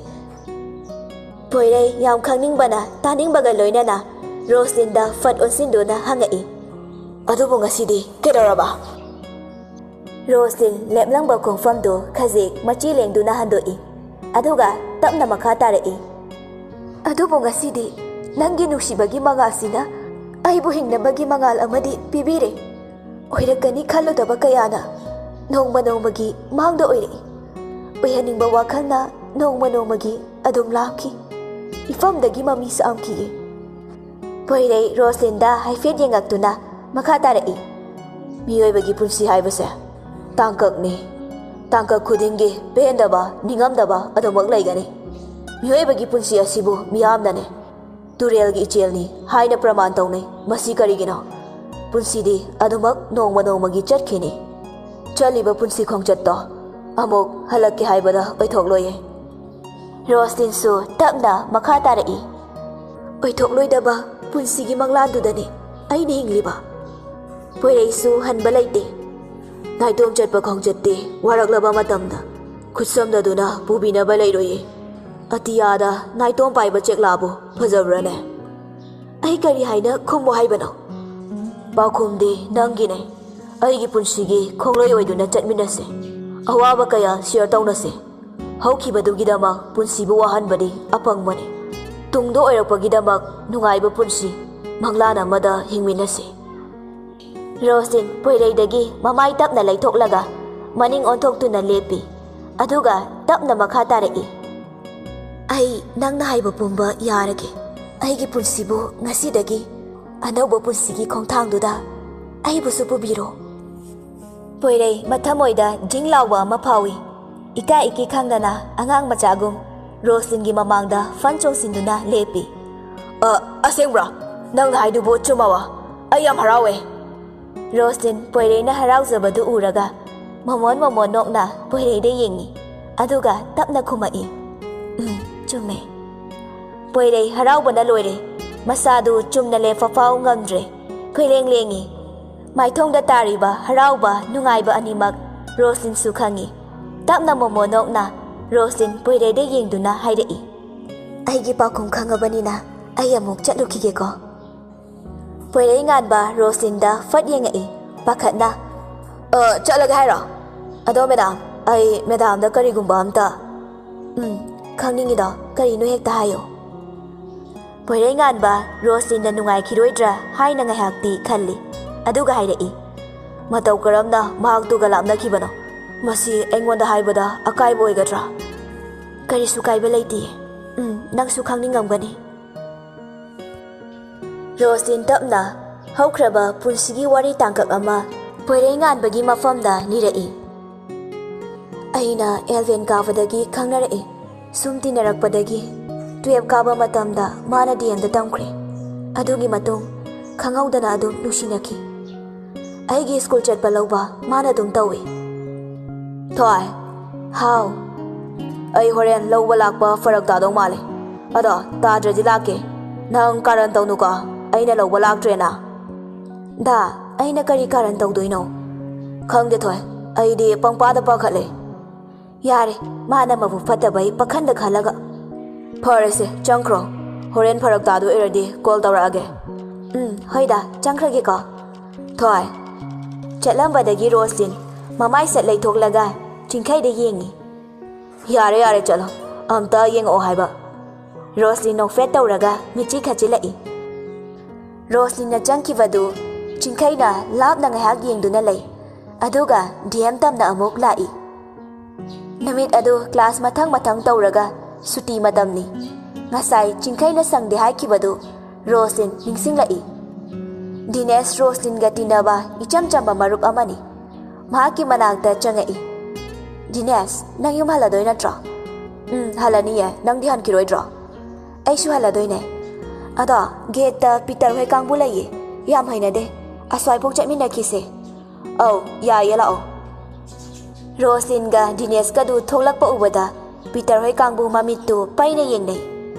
Phoirei yam khangningbana taningbaga loinana Roslyn da fat onsinduna hangai. Adubu ngasidi kedoraba? Roslyn leplangba khongfamdu khajik machi lengduna handoi. Aduga tapna makha tarei. Adubu ngasidi nanggi nungsibagi mangasina aibu hingnabagi mangal amadi pibire. ꯑꯣꯏꯔꯛꯀꯅꯤ ꯈꯜꯂꯨꯗꯕ ꯀꯌꯥꯅ ꯅꯣꯡꯃ ꯅꯣꯡꯃꯒꯤ ꯃꯥꯡꯗ ꯑꯣꯏꯔꯛꯏ ꯑꯣꯏꯍꯟꯅꯤꯡꯕ ꯋꯥꯈꯜꯅ ꯅꯣꯡꯃ ꯅꯣꯡꯃꯒꯤ ꯑꯗꯨꯝ ꯂꯥꯞꯈꯤ ꯏꯐꯝꯗꯒꯤ ꯃꯃꯤ ꯁꯥꯝꯈꯤꯌꯦ ꯄꯣꯏꯔꯩ ꯔꯣꯁꯂꯤꯟꯗ ꯍꯥꯏꯐꯦꯠ ꯌꯦꯡꯉꯛꯇꯨꯅ ꯃꯈꯥ ꯇꯥꯔꯛꯏ ꯃꯤꯑꯣꯏꯕꯒꯤ ꯄꯨꯟꯁꯤ ꯍꯥꯏꯕꯁꯦ ꯇꯥꯡꯀꯛꯅꯤ ꯇꯥꯡꯀꯛ ꯈꯨꯗꯤꯡꯒꯤ ꯄꯦꯟꯗꯕ ꯅꯤꯡꯉꯝꯗꯕ ꯑꯗꯨꯃꯛ ꯂꯩꯒꯅꯤ ꯃꯤꯑꯣꯏꯕꯒꯤ ꯄꯨꯟꯁꯤ ꯑꯁꯤꯕꯨ ꯃꯤꯌꯥꯝꯅꯅꯦ ꯇꯨꯔꯦꯜꯒꯤ ꯏꯆꯦꯜꯅꯤ ꯍꯥꯏꯅ ꯄ꯭ꯔꯃꯥꯟ ꯇꯧꯅꯩ ꯃꯁꯤ ꯀꯔꯤꯒꯤꯅꯣ ꯄꯨꯟꯁꯤꯗꯤ ꯑꯗꯨꯃꯛ ꯅꯣꯡꯃ ꯅꯣꯡꯃꯒꯤ ꯆꯠꯈꯤꯅꯤ ꯆꯠꯂꯤꯕ ꯄꯨꯟꯁꯤ ꯈꯣꯡꯆꯠꯇꯣ ꯑꯃꯨꯛ ꯍꯜꯂꯛꯀꯦ ꯍꯥꯏꯕꯗ ꯑꯣꯏꯊꯣꯛꯂꯣꯏꯌꯦ ꯔꯣꯁꯂꯤꯟꯁꯨ ꯇꯞꯅ ꯃꯈꯥ ꯇꯥꯔꯛꯏ ꯑꯣꯏꯊꯣꯛꯂꯣꯏꯗꯕ ꯄꯨꯟꯁꯤꯒꯤ ꯃꯪꯂꯥꯟꯗꯨꯗꯅꯤ ꯑꯩꯅ ꯍꯤꯡꯂꯤꯕ ꯄꯣꯏꯔꯩꯁꯨ ꯍꯟꯕ ꯂꯩꯇꯦ ꯅꯥꯏꯇꯣꯝ ꯆꯠꯄ ꯈꯣꯡꯆꯠꯇꯤ ꯋꯥꯔꯛꯂꯕ ꯃꯇꯝꯗ ꯈꯨꯠꯁꯝꯅꯗꯨꯅ ꯄꯨꯕꯤꯅꯕ ꯂꯩꯔꯣꯏꯌꯦ ꯑꯇꯤꯌꯥꯗ ꯅꯥꯏꯇꯣꯝ ꯄꯥꯏꯕ ꯆꯦꯛꯂꯥꯕꯨ ꯐꯖꯕ꯭ꯔꯅꯦ ꯑꯩ ꯀꯔꯤ ꯍꯥꯏꯅ ꯈꯨꯝꯃꯨ ꯍꯥꯏꯕꯅꯣ ꯄꯥꯎꯈꯨꯝꯗꯤ ꯅꯪꯒꯤꯅꯦ ꯑꯩꯒꯤ ꯄꯨꯟꯁꯤꯒꯤ ꯈꯣꯡꯂꯣꯏ ꯑꯣꯏꯗꯨꯅ ꯆꯠꯃꯤꯟꯅꯁꯦ ꯑꯋꯥꯕ ꯀꯌꯥ ꯁꯤꯌꯔ ꯇꯧꯅꯁꯦ ꯍꯧꯈꯤꯕꯗꯨꯒꯤꯗꯃꯛ ꯄꯨꯟꯁꯤꯕꯨ ꯋꯥꯍꯟꯕꯗꯤ ꯑꯄꯪꯕꯅꯤ ꯇꯨꯡꯗ ꯑꯣꯏꯔꯛꯄꯒꯤꯗꯃꯛ ꯅꯨꯡꯉꯥꯏꯕ ꯄꯨꯟꯁꯤ ꯃꯪꯂꯥꯟ ꯑꯃꯗ ꯍꯤꯡꯃꯤꯟꯅꯁꯤ ꯔꯣꯁꯂꯤꯟ ꯄꯣꯏꯔꯩꯗꯒꯤ ꯃꯃꯥꯏ ꯇꯞꯅ ꯂꯩꯊꯣꯛꯂꯒ ꯃꯅꯤꯡ ꯑꯣꯟꯊꯣꯛꯇꯨꯅ ꯂꯦꯞꯄꯤ ꯑꯗꯨꯒ ꯇꯞꯅ ꯃꯈꯥ ꯇꯥꯔꯛꯏ ꯑꯩ ꯅꯪꯅ ꯍꯥꯏꯕ ꯄꯨꯝꯕ ꯌꯥꯔꯒꯦ ꯑꯩꯒꯤ ꯄꯨꯟꯁꯤꯕꯨ ꯉꯁꯤꯗꯒꯤ ꯑꯅꯧꯕ ꯄꯨꯟꯁꯤꯒꯤ ꯈꯣꯡꯊꯥꯡꯗꯨꯗ ꯑꯩꯕꯨꯁꯨ ꯄꯨꯕꯤꯔꯣ ꯄꯣꯏꯔꯩ ꯃꯊꯃꯣꯏꯗ ꯖꯤꯡ ꯂꯥꯎꯕ ꯑꯃ ꯐꯥꯎꯏ ꯏꯀꯥꯏ ꯏꯀꯤ ꯈꯪꯗꯅ ꯑꯉꯥꯡ ꯃꯆꯥꯒꯨꯝ ꯔꯣꯁꯂꯤꯟꯒꯤ ꯃꯃꯥꯡꯗ ꯐꯟ ꯆꯣꯡꯁꯤꯟꯗꯨꯅ ꯂꯦꯞꯄꯤ ꯑꯁꯦꯡꯕ꯭ꯔꯥ ꯅꯪꯅ ꯍꯥꯏꯗꯨꯕꯨ ꯆꯨꯝꯃꯕ ꯑꯩ ꯌꯥꯝ ꯍꯔꯥꯎꯋꯦ ꯔꯣꯁꯂꯤꯟ ꯄꯣꯏꯔꯩꯅ ꯍꯔꯥꯎꯖꯕꯗꯨ ꯎꯔꯒ ꯃꯣꯃꯣꯟ ꯅꯣꯛꯅ ꯄꯣꯏꯔꯩꯗ ꯌꯦꯡꯉꯤ ꯑꯗꯨꯒ ꯇꯞꯅ ꯈꯨꯝꯃꯛꯏ ꯆꯨꯝꯃꯦ ꯄꯣꯏꯔꯩ ꯍꯔꯥꯎꯕꯅ ꯂꯣꯏꯔꯦ ꯃꯁꯥꯗꯨ ꯆꯨꯝꯅ ꯂꯦꯞꯄ ꯐꯥꯎ ꯉꯝꯗ꯭ꯔꯦ ꯈꯣꯏꯂꯦꯡ ꯂꯦꯡꯉꯤ ꯃꯥꯏꯊꯣꯡꯗ ꯇꯥꯔꯤꯕ ꯍꯔꯥꯎꯕ ꯅꯨꯡꯉꯥꯏꯕ ꯑꯅꯤꯃꯛ ꯔꯣꯁꯂꯤꯟꯁꯨ ꯈꯪꯉꯤ ꯇꯞꯅ ꯅꯣꯛꯅ ꯔꯣꯁꯂꯤꯟ ꯄꯣꯏꯔꯩꯗ ꯌꯦꯡꯗꯨꯅ ꯍꯥꯏꯔꯛꯏ ꯑꯩꯒꯤ ꯄꯥꯎꯈꯨꯝ ꯈꯪꯉꯕꯅꯤꯅ ꯑꯩ ꯑꯃꯨꯛ ꯆꯠꯂꯨꯈꯤꯒꯦꯀꯣ ꯄꯣꯏꯔꯩ ꯉꯥꯟꯕ ꯔꯣꯁꯂꯤꯟꯗ ꯐꯠ ꯌꯦꯡꯉꯛꯏ ꯄꯥꯈꯠꯅ ꯆꯠꯂꯒꯦ ꯍꯥꯏꯔꯣ ꯑꯗꯣ ꯃꯦꯗꯥꯝ ꯑꯩ ꯃꯦꯗꯥꯝꯗ ꯀꯔꯤꯒꯨꯝꯕ ꯑꯝꯇ ꯈꯪꯅꯤꯡꯉꯤꯗꯣ ꯀꯔꯤꯅꯣ ꯍꯦꯛꯇ ꯍꯥꯏꯌꯣ ꯄꯣꯏꯔꯩ ꯉꯥꯟꯕ ꯔꯣꯁꯂꯤꯟꯅ ꯅꯨꯡꯉꯥꯏꯈꯤꯔꯣꯏꯗ꯭ꯔꯥ ꯍꯥꯏꯅ ꯉꯥꯏꯍꯥꯛꯇꯤ ꯈꯜꯂꯤ ꯑꯗꯨꯒ ꯍꯥꯏꯔꯛꯏ ꯃꯇꯧ ꯀꯔꯝꯅ ꯃꯍꯥꯛꯇꯨꯒ ꯂꯥꯞꯅꯈꯤꯕꯅꯣ ꯃꯁꯤ ꯑꯩꯉꯣꯟꯗ ꯍꯥꯏꯕꯗ ꯑꯀꯥꯏꯕ ꯑꯣꯏꯒꯗ꯭ꯔꯥ ꯀꯔꯤꯁꯨ ꯀꯥꯏꯕ ꯂꯩꯇꯤꯌꯦ ꯅꯪꯁꯨ ꯈꯪꯅꯤꯡꯉꯝꯒꯅꯤ ꯔꯣꯁꯂꯤꯟ ꯇꯞꯅ ꯍꯧꯈ꯭ꯔꯕ ꯄꯨꯟꯁꯤꯒꯤ ꯋꯥꯔꯤ ꯇꯥꯡꯀꯛ ꯑꯃ ꯄꯣꯏꯔꯩ ꯉꯥꯟꯕꯒꯤ ꯃꯐꯝꯗ ꯂꯤꯔꯛꯏ ꯑꯩꯅ 11 ꯀꯥꯕꯗꯒꯤ ꯈꯪꯅꯔꯛꯏ ꯁꯨꯝ ꯇꯤꯟꯅꯔꯛꯄꯗꯒꯤ 12 ꯀꯥꯕ ꯃꯇꯝꯗ ꯃꯥꯅ DMꯗ ꯇꯝꯈ꯭ꯔꯦ ꯑꯗꯨꯒꯤ ꯃꯇꯨꯡ ꯈꯪꯍꯧꯗꯅ ꯑꯗꯨꯝ ꯅꯨꯡꯁꯤꯅꯈꯤ ꯑꯩꯒꯤ ꯁ꯭ꯀꯨꯜ ꯆꯠꯄ ꯂꯧꯕ ꯃꯥꯅ ꯑꯗꯨꯝ ꯇꯧꯏ ꯊꯣꯏ ꯍꯥꯎ ꯑꯩ ꯍꯣꯔꯦꯟ ꯂꯧꯕ ꯂꯥꯛꯄ ꯐꯔꯛ ꯇꯥꯗꯧ ꯃꯥꯜꯂꯦ ꯑꯗꯣ ꯇꯥꯗ꯭ꯔꯗꯤ ꯂꯥꯛꯀꯦ ꯅꯪ ꯀꯥꯔꯟ ꯇꯧꯅꯨꯀꯣ ꯑꯩꯅ ꯂꯧꯕ ꯂꯥꯛꯇ꯭ꯔꯦꯅ ꯗꯥ ꯑꯩꯅ ꯀꯔꯤ ꯀꯥꯔꯟ ꯇꯧꯗꯣꯏꯅꯣ ꯈꯪꯗꯦ ꯊꯣꯏ ꯑꯩꯗꯤ ꯄꯪꯄꯥꯗ ꯄꯥꯈꯠꯂꯦ ꯌꯥꯔꯦ ꯃꯥꯅ ꯃꯕꯨꯛ ꯐꯠꯇꯕꯩ ꯄꯥꯈꯟꯗ ꯈꯜꯂꯒ ꯐꯔꯦꯁꯦ ꯆꯪꯈ꯭ꯔꯣ ꯍꯣꯔꯦꯟ ꯐꯔꯛ ꯇꯥꯗꯣꯏ ꯑꯣꯏꯔꯗꯤ ꯀꯣꯜ ꯇꯧꯔꯛꯑꯒꯦ ꯍꯣꯏꯗ ꯆꯪꯈ꯭ꯔꯒꯦꯀꯣ ꯊꯣꯏ ꯆꯠꯂꯝꯕꯗꯒꯤ ꯔꯣꯁꯂꯤꯟ ꯃꯃꯥꯏ ꯁꯠ ꯂꯩꯊꯣꯛꯂꯒ ꯆꯤꯡꯈꯩꯗ ꯌꯦꯡꯉꯤ ꯌꯥꯔꯦ ꯌꯥꯔꯦ ꯆꯠꯂꯣ ꯑꯝꯇ ꯌꯦꯡꯉꯛꯑꯣ ꯍꯥꯏꯕ ꯔꯣꯁꯂꯤꯟ ꯅꯣꯛꯐꯦꯠ ꯇꯧꯔꯒ ꯃꯤꯠꯆꯤ ꯈꯠꯆꯤꯜꯂꯛꯏ ꯔꯣꯁꯂꯤꯟꯅ ꯆꯪꯈꯤꯕꯗꯨ ꯆꯤꯡꯈꯩꯅ ꯂꯥꯞꯅ ꯉꯥꯏꯍꯥꯛ ꯌꯦꯡꯗꯨꯅ ꯂꯩ ꯑꯗꯨꯒ DM ꯇꯝꯅ ꯑꯃꯨꯛ ꯂꯥꯛꯏ ꯅꯨꯃꯤꯠ ꯑꯗꯨ ꯀ꯭ꯂꯥꯁ ꯃꯊꯪ ꯇꯧꯔꯒ ꯁꯨꯇꯤ ꯃꯇꯝꯅꯤ ꯉꯁꯥꯏ ꯆꯤꯡꯈꯩꯅ ꯁꯪꯗꯦ ꯍꯥꯏꯈꯤꯕꯗꯨ ꯔꯣꯁꯂꯤꯟ ꯅꯤꯡꯁꯤꯡꯂꯛꯏ ꯗꯤꯅꯦꯁ ꯔꯣꯁꯂꯤꯟꯒ ꯇꯤꯟꯅꯕ ꯏꯆꯝ ꯆꯝꯕ ꯃꯔꯨꯞ ꯑꯃꯅꯤ ꯃꯍꯥꯛꯀꯤ ꯃꯅꯥꯛꯇ ꯆꯪꯉꯛꯏ ꯗꯤꯅꯦꯁ ꯅꯪ ꯌꯨꯝ ꯍꯜꯂꯗꯣꯏ ꯅꯠꯇ꯭ꯔꯣ ꯍꯜꯂꯅꯤꯌꯦ ꯅꯪꯗꯤ ꯍꯟꯈꯤꯔꯣꯏꯗ꯭ꯔꯣ ꯑꯩꯁꯨ ꯍꯜꯂꯗꯣꯏꯅꯦ ꯑꯗꯣ ꯒꯦꯠꯇ ꯄꯤꯇꯔ ꯍꯣꯏ ꯀꯥꯡꯕꯨ ꯂꯩꯌꯦ ꯌꯥꯝ ꯍꯩꯅꯗꯦ ꯑꯁ꯭ꯋꯥꯏꯐꯥꯎ ꯆꯠꯃꯤꯟꯅꯈꯤꯁꯦ ꯑꯧ ꯌꯥꯏꯌꯦ ꯂꯥꯛꯑꯣ ꯔꯣꯁꯂꯤꯟꯒ ꯗꯤꯅꯦꯁꯀꯗꯨ ꯊꯣꯛꯂꯛꯄ ꯎꯕꯗ ꯄꯤꯇꯔ ꯍꯣꯏ ꯀꯥꯡꯕꯨ ꯃꯃꯤꯠꯇꯨ ꯄꯩꯅ ꯌꯦꯡꯅꯩ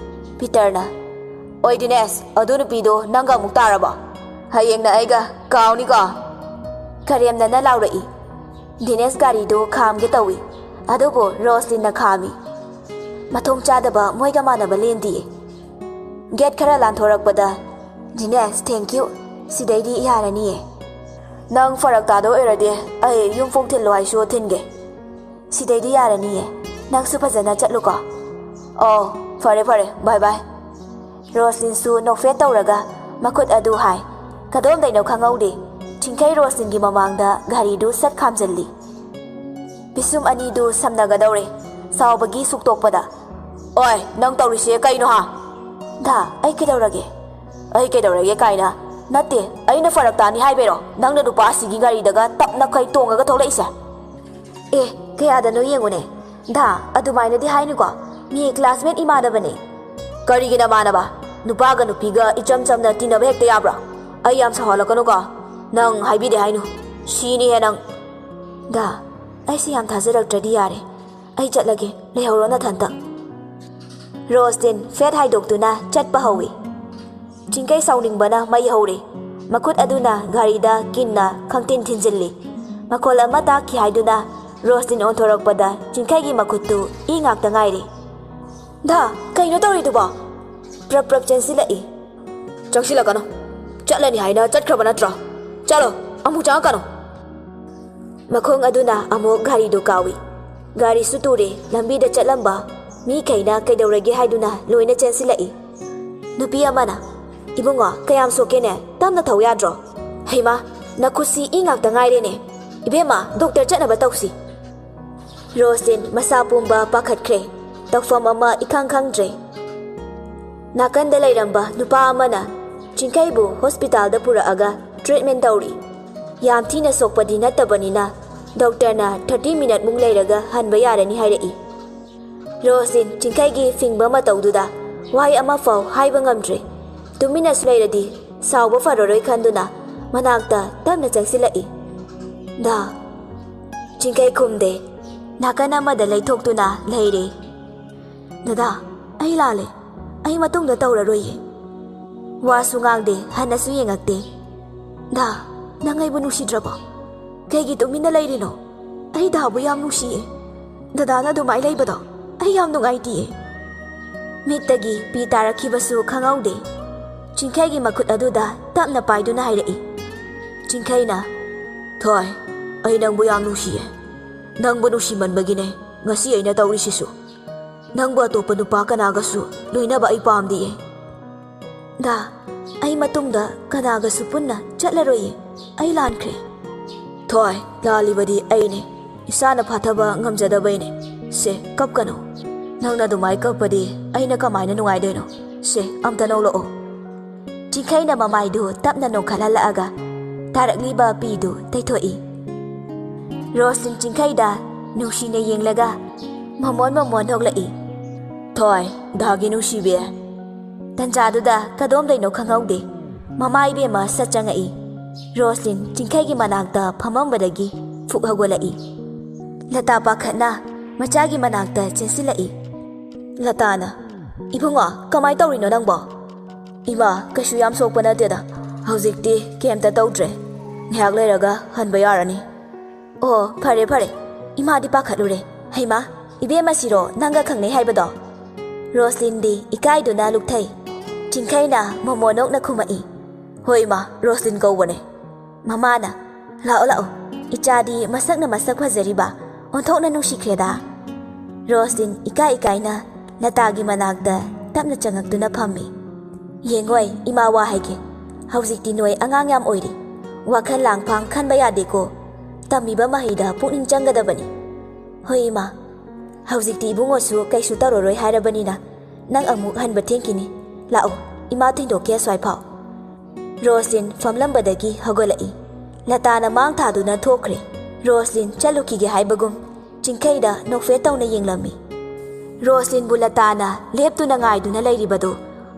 ꯄꯤꯇꯔꯅ ꯑꯣꯏ ꯗꯤꯅꯦꯁ ꯑꯗꯨ ꯅꯨꯄꯤꯗꯣ ꯅꯪꯒ ꯑꯃꯨꯛ ꯇꯥꯔꯕꯣ ꯍꯌꯦꯡꯅ ꯑꯩꯒ ꯀꯥꯎꯅꯤꯀꯣ ꯀꯔꯦꯝꯅꯅ ꯂꯥꯎꯔꯛꯏ ꯗꯤꯅꯦꯁ ꯒꯥꯔꯤꯗꯨ ꯈꯥꯝꯒꯦ ꯇꯧꯏ ꯑꯗꯨꯕꯨ ꯔꯣꯁꯂꯤꯟꯅ ꯈꯥꯝꯃꯤ ꯃꯊꯣꯡ ꯆꯥꯗꯕ ꯃꯣꯏꯒ ꯃꯥꯟꯅꯕ ꯂꯦꯟꯗꯤꯌꯦ ꯒꯦꯠ ꯈꯔ ꯂꯥꯟꯊꯣꯔꯛꯄꯗ ꯗꯤꯅꯦꯁ ꯊꯦꯡꯀ꯭ꯌꯨ ꯁꯤꯗꯩꯗꯤ ꯌꯥꯔꯅꯤꯌꯦ ꯅꯪ ꯐꯔꯛ ꯇꯥꯗꯧ ꯑꯣꯏꯔꯗꯤ ꯑꯩ ꯌꯨꯝꯐꯥꯎ ꯊꯤꯜꯂꯣ ꯍꯥꯏꯁꯨ ꯊꯤꯟꯒꯦ ꯁꯤꯗꯩꯗꯤ ꯌꯥꯔꯅꯤꯌꯦ ꯅꯪꯁꯨ ꯐꯖꯅ ꯆꯠꯂꯨꯀꯣ ꯑꯣ ꯐꯔꯦ ꯕꯥꯏ ꯕꯥꯏ ꯔꯣꯁꯂꯤꯟꯁꯨ ꯅꯣꯛꯐꯦꯠ ꯇꯧꯔꯒ ꯃꯈꯨꯠ ꯑꯗꯨ ꯍꯥꯏ ꯀꯗꯣꯝꯗꯩꯅꯣ ꯈꯪꯍꯧꯗꯦ चिंखै रोसिनगी ममांगदा गारीदु सट खामजल्ली बिसुम अनीदु समनगदौरे सावबगी सुक्तोकपदा ओय नंग तौरिसे कइनो हा धा आई केदौरगे काइना नत्ते अइना फरक तानी हाइबेरो नंगना नुपा सिगी गारीदगा तपना खै तोंगगा थोलैसे ए कयादनो येंगुने धा अदुमाइनदि हाइनुको मी क्लासमेट इमानबने करिगिना मानबा नुपागा नुपीगा इचम चमना तिनबा हेक्ते याब्रा आई याम सहालकनुको नंग हाइबिदे हाइनु सीनी हे नंग दा ऐसे याम थाजरक्ट्रदि यारे आई चटलगे लेहौरो नथंता रोजदिन फेट हाइदोक्तुना चटपा हौवी चिंकै साउनिंगबना मई हौरे मखुत अदुना गारीदा किन्ना खंगतिन थिनजिल्ली मखोल अमा ताकि हाइदुना रोजदिन ओंथोरकपदा चिंखैगी मखुत्तु ई ngakta ngairi दा कइनो तौरिदुबो प्रप प्रप चेंसिलाई चंसिलकनो चटलनी हाइना चटख्रब नत्रो चलो अमु चाकनो मखोंग अदुना अमु गारीदु कावी गारी सुतुरे लंबीदा चटलंबा मी खैना कैदौरगे हाइदुना लोइना चेंसिलाई नुपी अमाना इबुंगो कयाम सोकेने तमना थौ याद्रो हेमा नखुसी ई ngakta ngairene इबेमा डॉक्टर चटनबा तौसी रोजदिन मसा पुंबा पाखतख्रे तौफम अमा इखांग खांगद्रे नाकंदा लैरंबा नुपा अमाना चिंखैबु हॉस्पिटल पुरअगा ट्रीटमेंट तौरी याम थीना सोकपदी नत्तबनिना डॉक्टरना 30 मिनट मुंग लैरगा हनबा यारनी हाइरई रोजदिन चिंखैगी फिंगबा मतौदुदा वाई अमा फाव हाइबा ngamद्रे तुमिना सुलैरदी सावबा फरोरोय खंदुना मनाक्ता तमना चंसिलाई दा चिंखै खुमदे नाकन अमदा लैथोक्तुना लैरे दादा आई लाले आई मतुंगदा तौररोये वासु ngángदे हन्नसु येंगक्ते दा नंगैबु नुसिद्रबो कैगी तुमिना लैरिनो आई दाबु याम नुसिये दादाना दुमाई लैबदो आई याम नुंगाइतिये मित्तगी पी तारखिबसु खंगौदे चिंखैगी मखुत अदुदा तपना पाइदुना हाइरई चिंखैना थोय आई नंगबु याम नुसिये नंगबु नुसिमनबगिने ngasi aina taurisisu nangbu atopa nupa kanagasu loinaba ai pamdiye da ai matungda kanagasu punna chatlaroye ai lankhre thoi lalibadi aine isana phathaba ngamjadabaine se kapkano nangna dumai kapadi aina kamaina nungai deno se amta nolo chikhaina mamaidu tapna no khalala aga tarakliba pidu taithoi Roslyn चिंखैदा नुसिने येंगलगा ममोन होगलई थोय धागी नुसिबे तंजादुदा कदोम दैनो खंगौदे ममाई बेमा सचंगई रोस्लिन चिंखैगी मनाक्ता फममबदगी फुक हगोलई लता पाखना मचागी मनाक्ता चेंसिलई लताना इबुंगा कमाई तौरिनो नंगबो इमा कशु याम सोकपा नतेदा हौजिकती केमता तौद्रे न्याक लेरगा हनबा यारनी ओ फरे फरे इमादी पाखलुरे हेमा इबेमा सिरो नंगा खंगने हाइबदो रोस्लिन दी इकाइदुना लुकथै चिंखैना मोमोनोकना खुमाई होइमा रोस्लिन कौबने ममाना लाओ लाओ इचादी मसकना मसक फजरिबा ओंथोकना नुसिख्रेदा रोस्लिन इकाइना लतागी मनाक्दा तपना चंगक्तुना फम्मी येंगोय इमा वा हाइगे हौजिकती नोय अंगांग याम ओइरी वाखन लांगफांग खनबा यादेको तमीबा महिदा पुनिंग चंगदबनी होइमा हौजिकती इबुंगोसु कैसु तरोरोय हाइरबनिना नंग अमुक हनबा थेंकिनी लाओ इमा थिंदोके स्वाइफाव रोस्लिन फमलंबदगी हगोलई लताना मांग थादुना थोखरे रोस्लिन चलुकीगे हाइबगुम चिंखैदा नोफे तौना येंगलमी रोस्लिन बु लताना लेपतुना ngaiduna लैरिबदो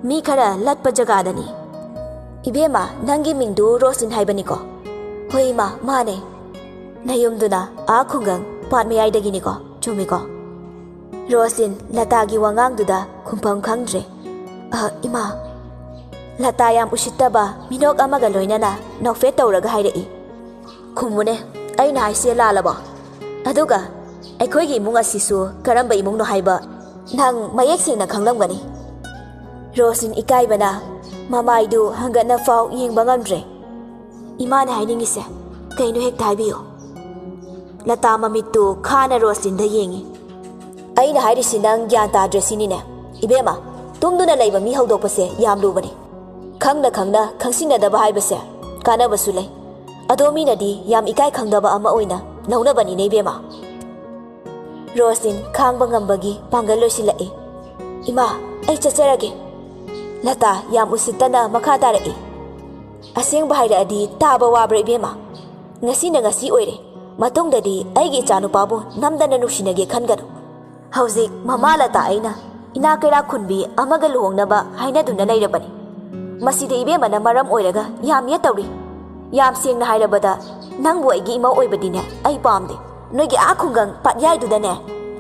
मी खरा लटपा जगादनी इबेमा नंगी मिंगदु रोस्लिन हाइबनिको होइमा माने नयुमदुना आ खुंगंग पाट मयाइदगिनिको चुमिको रोस्लिन लतागी वांगांगदुदा खुंफम खंगद्रे इमा लता याम उसित्तबा मिनोक अमगा लोइनाना नोफे तौरगा हाइरई खुमुने अइना हाइसे लालबो अदुगा अखोइगी इमुंग असिसु करंबा इमुंगनो हाइबा नंग मयेक सेंगना खंगलमगनी रोस्लिन इकाइबना ममाइदु हंगना फाव येंगबा ngamdre इमाना हाइनिंगिसे कइनो हेक थाइबियो लता ममित्तु खाना रोस्लिन दा येंगी अइना हाइरिसि नंग ग्यान ताद्रेसिनिने इबेमा तुमदुना लैबा मी हौदोकपसे याम लुबनी खंगना खंगसिनदबा हाइबसे कानबसु लै ꯑꯗꯣꯃꯤꯅꯗꯤ ꯌꯥꯝ ꯏꯀꯥꯏ ꯈꯪꯗꯕ ꯑꯃ ꯑꯣꯏꯅ ꯂꯧꯅꯕꯅꯤꯅꯦ ꯏꯕꯦꯝꯃ꯫ ꯔꯣꯁꯂꯤꯟ ꯈꯥꯡꯕ ꯉꯝꯕꯒꯤ ꯄꯥꯡꯒꯜ ꯂꯣꯏꯁꯤꯜꯂꯛꯏ꯫ ꯏꯃꯥ, ꯑꯩ ꯆꯠꯆꯔꯒꯦ꯫ ꯂꯇꯥ ꯌꯥꯝ ꯎꯁꯤꯠꯇꯅ ꯃꯈꯥ ꯇꯥꯔꯛꯏ꯫ ꯑꯁꯦꯡꯕ ꯍꯥꯏꯔꯛꯑꯗꯤ ꯇꯥꯕ ꯋꯥꯕ꯭ꯔꯥ ꯏꯕꯦꯝꯃ? ꯉꯁꯤꯅ ꯉꯁꯤ ꯑꯣꯏꯔꯦ, ꯃꯇꯨꯡꯗꯗꯤ ꯑꯩꯒꯤ ꯏꯆꯥꯅꯨꯄꯥꯕꯨ ꯅꯝꯗꯅ ꯅꯨꯡꯁꯤꯅꯒꯦ ꯈꯟꯒꯅꯨ꯫ ꯍꯧꯖꯤꯛ ꯃꯃꯥ ꯂꯇꯥ ꯑꯩꯅ ꯏꯅꯥꯛ ꯀꯩꯔꯥꯛ ꯈꯨꯟꯕꯤ ꯑꯃꯒ ꯂꯨꯍꯣꯡꯅꯕ ꯍꯥꯏꯅꯗꯨꯅ ꯂꯩꯔꯕꯅꯤ꯫ ꯃꯁꯤꯗ ꯏꯕꯦꯝꯃꯅ ꯃꯔꯝ ꯑꯣꯏꯔꯒ ꯌꯥꯝ ꯌꯦꯠꯇꯧꯔꯤ꯫ ꯌꯥꯝ ꯁꯦꯡꯅ ꯍꯥꯏꯔꯕꯗ ꯅꯪꯕꯨ ꯑꯩꯒꯤ ꯏꯃꯧ ꯑꯣꯏꯕꯗꯤꯅꯦ ꯑꯩ ꯄꯥꯝꯗꯦ꯫ ꯅꯣꯏꯒꯤ ꯈꯨꯡꯒꯪ ꯄꯥꯠꯌꯥꯏꯗꯨꯗꯅꯦ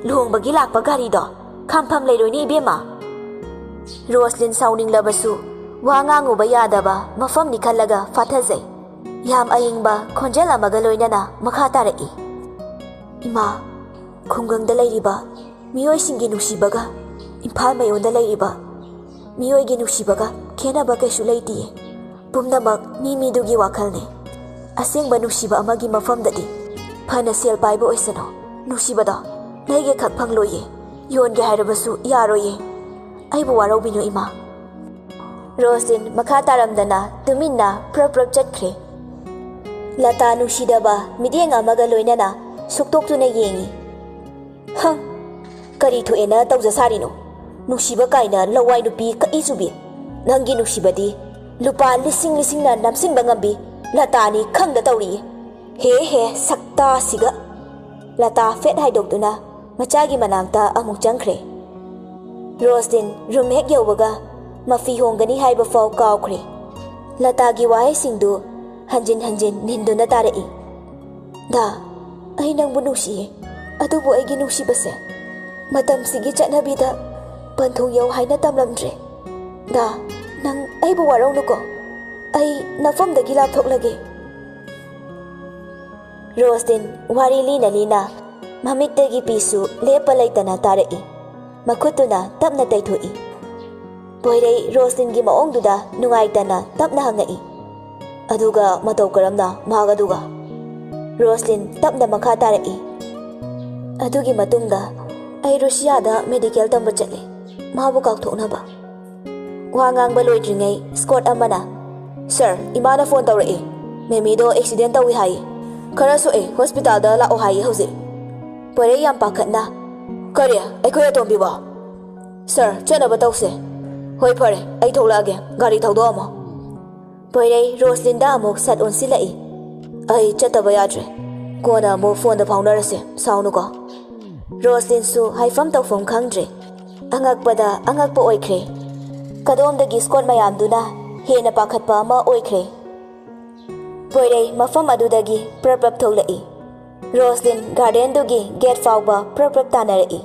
ꯂꯨꯍꯣꯡꯕꯒꯤ ꯂꯥꯛꯄ ꯒꯥꯔꯤꯗꯣ ꯈꯥꯝꯐꯝ ꯂꯩꯔꯣꯏꯅꯦ ꯏꯕꯦꯝꯃ꯫ ꯔꯣꯁꯂꯤꯟ ꯁꯥꯎꯅꯤꯡꯂꯕꯁꯨ ꯋꯥ ꯉꯥꯡꯉꯨꯕ ꯌꯥꯗꯕ ꯃꯐꯝꯅꯤ ꯈꯜꯂꯒ ꯐꯥꯊꯖꯩ꯫ ꯌꯥꯝ ꯑꯏꯪꯕ ꯈꯣꯟꯖꯦꯜ ꯑꯃꯒ ꯂꯣꯏꯅꯅ ꯃꯈꯥ ꯇꯥꯔꯛꯏ꯫ ꯏꯃꯥ, ꯈꯨꯡꯒꯪꯗ ꯂꯩꯔꯤꯕ ꯃꯤꯑꯣꯏꯁꯤꯡꯒꯤ ꯅꯨꯡꯁꯤꯕꯒ ꯏꯝꯐꯥꯜ ꯃꯌꯣꯟꯗ ꯂꯩꯔꯤꯕ ꯃꯤꯑꯣꯏꯒꯤ ꯅꯨꯡꯁꯤꯕꯒ ꯈꯦꯟꯅꯕ ꯀꯩꯁꯨ ꯂꯩꯇꯤꯌꯦ꯫ ꯄꯨꯝꯅꯃꯛ ꯃꯤꯗꯨꯒꯤ ꯋꯥꯈꯜꯅꯦ꯫ ꯑꯁꯦꯡꯕ ꯅꯨꯡꯁꯤꯕ ꯑꯃꯒꯤ ꯃꯐꯝꯗꯗꯤ ꯐꯅ ꯁꯦꯜ ꯄꯥꯏꯕ ꯑꯣꯏꯁꯅꯣ, ꯅꯨꯡꯁꯤꯕꯗꯣ ꯂꯩꯒꯦ ꯈꯛ ꯐꯪꯂꯣꯏꯌꯦ, ꯌꯣꯟꯒꯦ ꯍꯥꯏꯔꯕꯁꯨ ꯌꯥꯔꯣꯏꯌꯦ꯫ ꯑꯩꯕꯨ ꯋꯥꯔꯧꯕꯤꯅꯨ ꯏꯃꯥ꯫ ꯔꯣꯁꯂꯤꯟ ꯃꯈꯥ ꯇꯥꯔꯝꯗꯅ ꯇꯨꯃꯤꯟꯅ ꯄ꯭ꯔꯞ ꯆꯠꯈ꯭ꯔꯦ꯫ ꯂꯇꯥ ꯅꯨꯡꯁꯤꯗꯕ ꯃꯤꯠꯌꯦꯡ ꯑꯃꯒ ꯂꯣꯏꯅꯅ ꯁꯨꯛꯇꯣꯛꯇꯨꯅ ꯌꯦꯡꯉꯤ꯫ ꯍꯪ, ꯀꯔꯤ ꯊꯣꯛꯑꯦꯅ ꯇꯧꯖꯁꯥꯔꯤꯅꯣ? ꯅꯨꯡꯁꯤꯕ ꯀꯥꯏꯅ ꯂꯋꯥꯏ ꯅꯨꯄꯤ ꯀꯛꯏ ꯆꯨꯕꯤ꯫ ꯅꯪꯒꯤ ꯅꯨꯡꯁꯤꯕꯗꯤ ꯂꯨꯄꯥ ꯂꯤꯁꯤꯡꯅ ꯅꯝꯁꯤꯟꯕ ꯉꯝꯕꯤ ꯂꯇꯥꯅꯤ ꯈꯪꯗ ꯇꯧꯔꯤꯌꯦ꯫ ꯍꯦ ꯁꯛꯇꯥꯁꯤꯒ꯫ ꯂꯇꯥ ꯐꯦꯠ ꯍꯥꯏꯗꯣꯛꯇꯨꯅ ꯃꯆꯥꯒꯤ ꯃꯅꯥꯛꯇ ꯑꯃꯨꯛ ꯆꯪꯈ꯭ꯔꯦ꯫ ꯔꯣꯁꯂꯤꯟ ꯔꯨꯝ ꯍꯦꯛ ꯌꯧꯕꯒ ꯃꯐꯤ ꯍꯣꯡꯒꯅꯤ ꯍꯥꯏꯕ ꯐꯥꯎ ꯀꯥꯎꯈ꯭ꯔꯦ꯫ ꯂꯇꯥꯒꯤ ꯋꯥꯍꯩꯁꯤꯡꯗꯨ ꯍꯟꯖꯤꯟ ꯍꯟꯖꯤꯟ ꯅꯤꯟꯗꯨꯅ ꯇꯥꯔꯛꯏ꯫ ꯗꯥ, ꯑꯩ ꯅꯪꯕꯨ ꯅꯨꯡꯁꯤꯌꯦ, ꯑꯗꯨꯕꯨ ꯑꯩꯒꯤ ꯅꯨꯡꯁꯤꯕꯁꯦ ꯃꯇꯝꯁꯤꯒꯤ ꯆꯠꯅꯕꯤꯗ ꯄꯟꯊꯨꯡ ꯌꯧ ꯍꯥꯏꯅ ꯇꯝꯂꯝꯗ꯭ꯔꯦ꯫ ꯗꯥ, ꯅꯪ ꯑꯩꯕꯨ ꯋꯥꯔꯧꯅꯨꯀꯣ꯫ ꯑꯩ ꯅꯐꯝꯗꯒꯤ ꯂꯥꯞꯊꯣꯛꯂꯒꯦ꯫ ꯔꯣꯁꯂꯤꯟ ꯋꯥꯔꯤ ꯂꯤꯅ ꯂꯤꯅ ꯃꯃꯤꯠꯇꯒꯤ ꯄꯤꯁꯨ ꯂꯦꯞꯄ ꯂꯩꯇꯅ ꯇꯥꯔꯛꯏ꯫ ꯃꯈꯨꯠꯇꯨꯅ ꯇꯞꯅ ꯇꯩꯊꯣꯛꯏ꯫ ꯄꯣꯏꯔꯩ ꯔꯣꯁꯂꯤꯟꯒꯤ ꯃꯑꯣꯡꯗꯨꯗ ꯅꯨꯡꯉꯥꯏꯇꯅ ꯇꯞꯅ ꯍꯪꯉꯛꯏ꯫ ꯑꯗꯨꯒ ꯃꯇꯧ ꯀꯔꯝꯅ ꯃꯥꯒꯗꯨꯒ? ꯔꯣꯁꯂꯤꯟ ꯇꯞꯅ ꯃꯈꯥ ꯇꯥꯔꯛꯏ꯫ ꯑꯗꯨꯒꯤ ꯃꯇꯨꯡꯗ ꯑꯩ ꯔꯨꯁꯤꯌꯥꯗ ꯃꯦꯗꯤꯀꯦꯜ ꯇꯝꯕ ꯆꯠꯂꯦ, ꯃꯥꯕꯨ ꯀꯥꯎꯊꯣꯛꯅꯕ꯫ ꯋꯥ ꯉꯥꯡꯕ ꯂꯣꯏꯗ꯭ꯔꯤꯉꯩ ꯁ꯭ꯀꯣꯠ ꯑꯃꯅ, ꯁꯔ, ꯏꯃꯥꯅ ꯐꯣꯟ ꯇꯧꯔꯛꯏ꯫ ꯃꯦꯃꯤꯗꯣ ꯑꯦꯛꯁꯤꯗꯦꯟ ꯇꯧꯏ ꯍꯥꯏꯌꯦ, ꯈꯔ ꯁꯣꯛꯑꯦ, ꯍꯣꯁꯄꯤꯇꯥꯜꯗ ꯂꯥꯛꯑꯣ ꯍꯥꯏꯌꯦ ꯍꯧꯖꯤꯛ꯫ ꯄꯣꯏꯔꯩ ꯌꯥꯝ ꯄꯥꯈꯠꯅ, ꯀꯔꯤ, ꯑꯩꯈꯣꯏ ꯑꯇꯣꯝꯕꯤꯕꯣ? ꯁꯔ, ꯆꯠꯅꯕ ꯇꯧꯁꯦ꯫ ꯍꯣꯏ ꯐꯔꯦ, ꯑꯩ ꯊꯣꯛꯂꯛꯑꯒꯦ, ꯒꯥꯔꯤ ꯊꯧꯗꯣꯛꯑꯝꯃꯣ꯫ ꯄꯣꯏꯔꯩ ꯔꯣꯁꯂꯤꯟꯗ ꯑꯃꯨꯛ ꯁꯠ ꯑꯣꯟꯁꯤꯜꯂꯛꯏ꯫ ꯑꯩ ꯆꯠꯇꯕ ꯌꯥꯗ꯭ꯔꯦ, ꯀꯣꯟꯅ ꯑꯃꯨꯛ ꯐꯣꯟꯗ ꯐꯥꯎꯅꯔꯁꯦ, ꯁꯥꯎꯅꯨꯀꯣ꯫ ꯔꯣꯁꯂꯤꯟꯁꯨ ꯍꯥꯏꯐꯝ ꯇꯧꯐꯝ ꯈꯪꯗ꯭ꯔꯦ꯫ ꯑꯉꯛꯄꯗ ꯑꯉꯛꯄ ꯑꯣꯏꯈ꯭ꯔꯦ꯫ ꯀꯗꯣꯝꯗꯒꯤ ꯁ꯭ꯀꯣꯠ ꯃꯌꯥꯝꯗꯨꯅ ꯍꯦꯟꯅ ꯄꯥꯈꯠꯄ ꯑꯃ ꯑꯣꯏꯈ꯭ꯔꯦ꯫ ꯄꯣꯏꯔꯩ ꯃꯐꯝ ꯑꯗꯨꯗꯒꯤ ꯄ꯭ꯔꯞ ꯊꯣꯛꯂꯛꯏ꯫ ꯔꯣꯁꯂꯤꯟ ꯒꯥꯔꯗꯦꯟꯗꯨꯒꯤ ꯒꯦꯠ ꯐꯥꯎꯕ ꯄ꯭ꯔꯞ ꯇꯥꯅꯔꯛꯏ꯫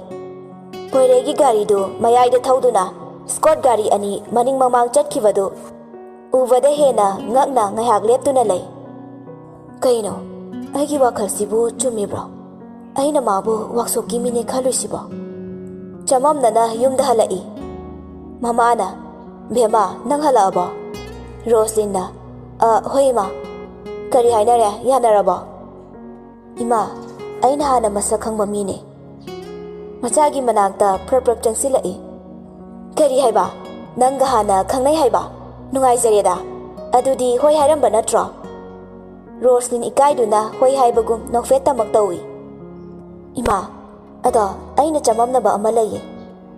ꯄꯣꯏꯔꯩꯒꯤ ꯒꯥꯔꯤꯗꯨ ꯃꯌꯥꯏꯗ ꯊꯧꯗꯨꯅ ꯁ꯭ꯀꯣꯠ ꯒꯥꯔꯤ ꯑꯅꯤ ꯃꯅꯤꯡ ꯃꯃꯥꯡ ꯆꯠꯈꯤꯕꯗꯨ ꯎꯕꯗ ꯍꯦꯟꯅ ꯉꯛꯅ ꯉꯥꯏꯍꯥꯛ ꯂꯦꯞꯇꯨꯅ ꯂꯩ꯫ ꯀꯩꯅꯣ, ꯑꯩꯒꯤ ꯋꯥꯈꯜꯁꯤꯕꯨ ꯆꯨꯝꯃꯤꯕ꯭ꯔꯣ? ꯑꯩꯅ ꯃꯥꯕꯨ ꯋꯥꯛꯁꯣꯞꯀꯤ ꯃꯤꯅꯦ ꯈꯜꯂꯨꯁꯤꯕꯣ? ꯆꯃꯝꯅꯅ ꯌꯨꯝꯗ ꯍꯜꯂꯛꯏ꯫ ꯃꯃꯥꯅ, ꯕꯦꯝꯃ, ꯅꯪ ꯍꯜꯂꯛꯑꯕꯣ? ꯔꯣꯁꯂꯤꯟꯅ, ꯍꯣꯏ ꯏꯃꯥ꯫ ꯀꯔꯤ ꯍꯥꯏꯅꯔꯦ, ꯌꯥꯅꯔꯕꯣ? ꯏꯃꯥ, ꯑꯩꯅ ꯍꯥꯟꯅ ꯃꯁꯛ ꯈꯪꯕ ꯃꯤꯅꯦ꯫ ꯃꯆꯥꯒꯤ ꯃꯅꯥꯛꯇ ꯄ꯭ꯔꯞ ꯆꯪꯁꯤꯜꯂꯛꯏ꯫ ꯀꯔꯤ ꯍꯥꯏꯕ? ꯅꯪꯒ ꯍꯥꯟꯅ ꯈꯪꯅꯩ ꯍꯥꯏꯕ? ꯅꯨꯡꯉꯥꯏꯖꯔꯦꯗ꯫ ꯑꯗꯨꯗꯤ ꯍꯣꯏ ꯍꯥꯏꯔꯝꯕ ꯅꯠꯇ꯭ꯔꯣ? ꯔꯣꯁꯂꯤꯟ ꯏꯀꯥꯏꯗꯨꯅ ꯍꯣꯏ ꯍꯥꯏꯕꯒꯨꯝ ꯅꯣꯛꯐꯦꯠꯇꯃꯛ ꯇꯧꯏ꯫ ꯏꯃꯥ, ꯑꯗꯣ ꯑꯩꯅ ꯆꯃꯝꯅꯕ ꯑꯃ ꯂꯩꯌꯦ꯫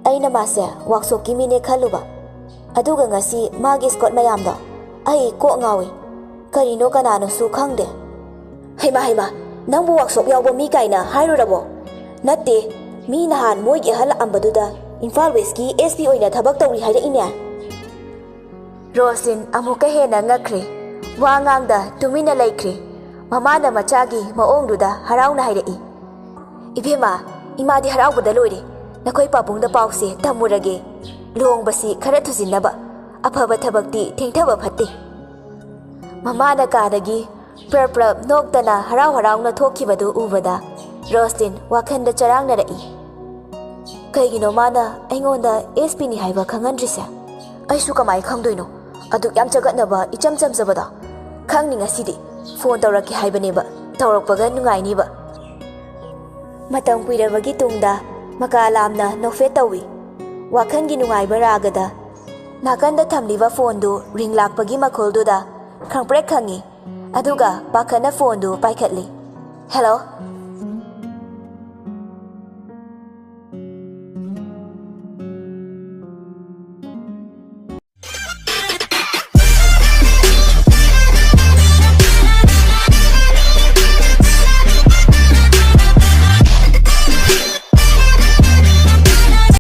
ꯑꯩꯅ ꯃꯥꯁꯦ ꯋꯥꯛꯁꯣꯞꯀꯤ ꯃꯤꯅꯦ ꯈꯜꯂꯨꯕ, ꯑꯗꯨꯒ ꯉꯁꯤ ꯃꯥꯒꯤ ꯁ꯭ꯀꯣꯠ ꯃꯌꯥꯝꯗꯣ ꯑꯩ ꯀꯣꯛ ꯉꯥꯎꯏ꯫ ꯀꯔꯤꯅꯣ ꯀꯅꯥꯅꯣꯁꯨ ꯈꯪꯗꯦ꯫ ꯍꯩꯃꯥ, ꯅꯪꯕꯨ ꯋꯥꯛꯁꯣꯞ ꯌꯥꯎꯕ ꯃꯤ ꯀꯥꯏꯅ ꯍꯥꯏꯔꯨꯔꯕꯣ? ꯅꯠꯇꯦ, ꯃꯤ ꯅꯍꯥꯟ ꯃꯣꯏꯒꯤ ꯑꯍꯜ ꯂꯥꯛꯑꯝꯕꯗꯨꯗ ꯏꯝꯐꯥꯜ ꯋꯦꯁꯀꯤ SP ꯑꯣꯏꯅ ꯊꯕꯛ ꯇꯧꯔꯤ ꯍꯥꯏꯔꯛꯏꯅꯦ꯫ ꯔꯣꯁꯂꯤꯟ ꯑꯃꯨꯛꯀ ꯍꯦꯟꯅ ꯉꯛꯈ꯭ꯔꯦ꯫ ꯋꯥ ꯉꯥꯡꯗ ꯇꯨꯃꯤꯟꯅ ꯂꯩꯈ꯭ꯔꯦ꯫ ꯃꯃꯥꯅ ꯃꯆꯥꯒꯤ ꯃꯑꯣꯡꯗꯨꯗ ꯍꯔꯥꯎꯅ ꯍꯥꯏꯔꯛꯏ꯫ ꯏꯕꯦꯝꯃ, ꯏꯃꯥꯗꯤ ꯍꯔꯥꯎꯕꯗ ꯂꯣꯏꯔꯦ꯫ ꯅꯈꯣꯏ ꯄꯥꯕꯨꯡꯗ ꯄꯥꯎꯁꯦ ꯇꯝꯃꯨꯔꯒꯦ꯫ ꯂꯨꯍꯣꯡꯕꯁꯤ ꯈꯔ ꯊꯨꯖꯤꯟꯅꯕ, ꯑꯐꯕ ꯊꯕꯛꯇꯤ ꯊꯦꯡꯊꯕ ꯐꯠꯇꯦ꯫ ꯃꯃꯥꯅ ꯀꯥꯗꯒꯤ ꯄ꯭ꯔꯞ ꯅꯣꯛꯇꯅ ꯍꯔꯥꯎꯅ ꯊꯣꯛꯈꯤꯕꯗꯨ ꯎꯕꯗ ꯔꯣꯁꯂꯤꯟ ꯋꯥꯈꯟꯗ ꯆꯔꯥꯡꯅꯔꯛꯏ꯫ ꯀꯩꯒꯤꯅꯣ ꯃꯥꯅ ꯑꯩꯉꯣꯟꯗ SPꯅꯤ ꯍꯥꯏꯕ ꯈꯪꯍꯟꯗ꯭ꯔꯤꯁꯦ? ꯑꯩꯁꯨ ꯀꯃꯥꯏ ꯈꯪꯗꯣꯏꯅꯣ? ꯑꯗꯨꯛ ꯌꯥꯝ ꯆꯒꯠꯅꯕ ꯏꯆꯝ ꯆꯝꯖꯕꯗꯣ? ꯈꯪꯅꯤ ꯉꯁꯤꯗꯤ꯫ ꯐꯣꯟ ꯇꯧꯔꯛꯀꯦ ꯍꯥꯏꯕꯅꯦꯕ, ꯇꯧꯔꯛꯄꯒ ꯅꯨꯡꯉꯥꯏꯅꯤꯕ꯫ ꯃꯇꯝ ꯀꯨꯏꯔꯕꯒꯤ ꯇꯨꯡꯗ ꯃꯀꯥ ꯂꯥꯝꯅ ꯅꯣꯛꯐꯦꯠ ꯇꯧꯏ꯫ ꯋꯥꯈꯟꯒꯤ ꯅꯨꯡꯉꯥꯏꯕ ꯔꯥꯒꯗ ꯅꯥꯀꯟꯗ ꯊꯝꯂꯤꯕ ꯐꯣꯟꯗꯨ ꯔꯤꯡ ꯂꯥꯛꯄꯒꯤ ꯃꯈꯣꯜꯗꯨꯗ ꯈꯪꯄ꯭ꯔꯦꯛ ꯈꯪꯏ꯫ ꯑꯗꯨꯒ ꯄꯥꯈꯠꯅ ꯐꯣꯟꯗꯨ ꯄꯥꯏꯈꯠꯂꯤ꯫ ꯍꯦꯜꯂꯣ,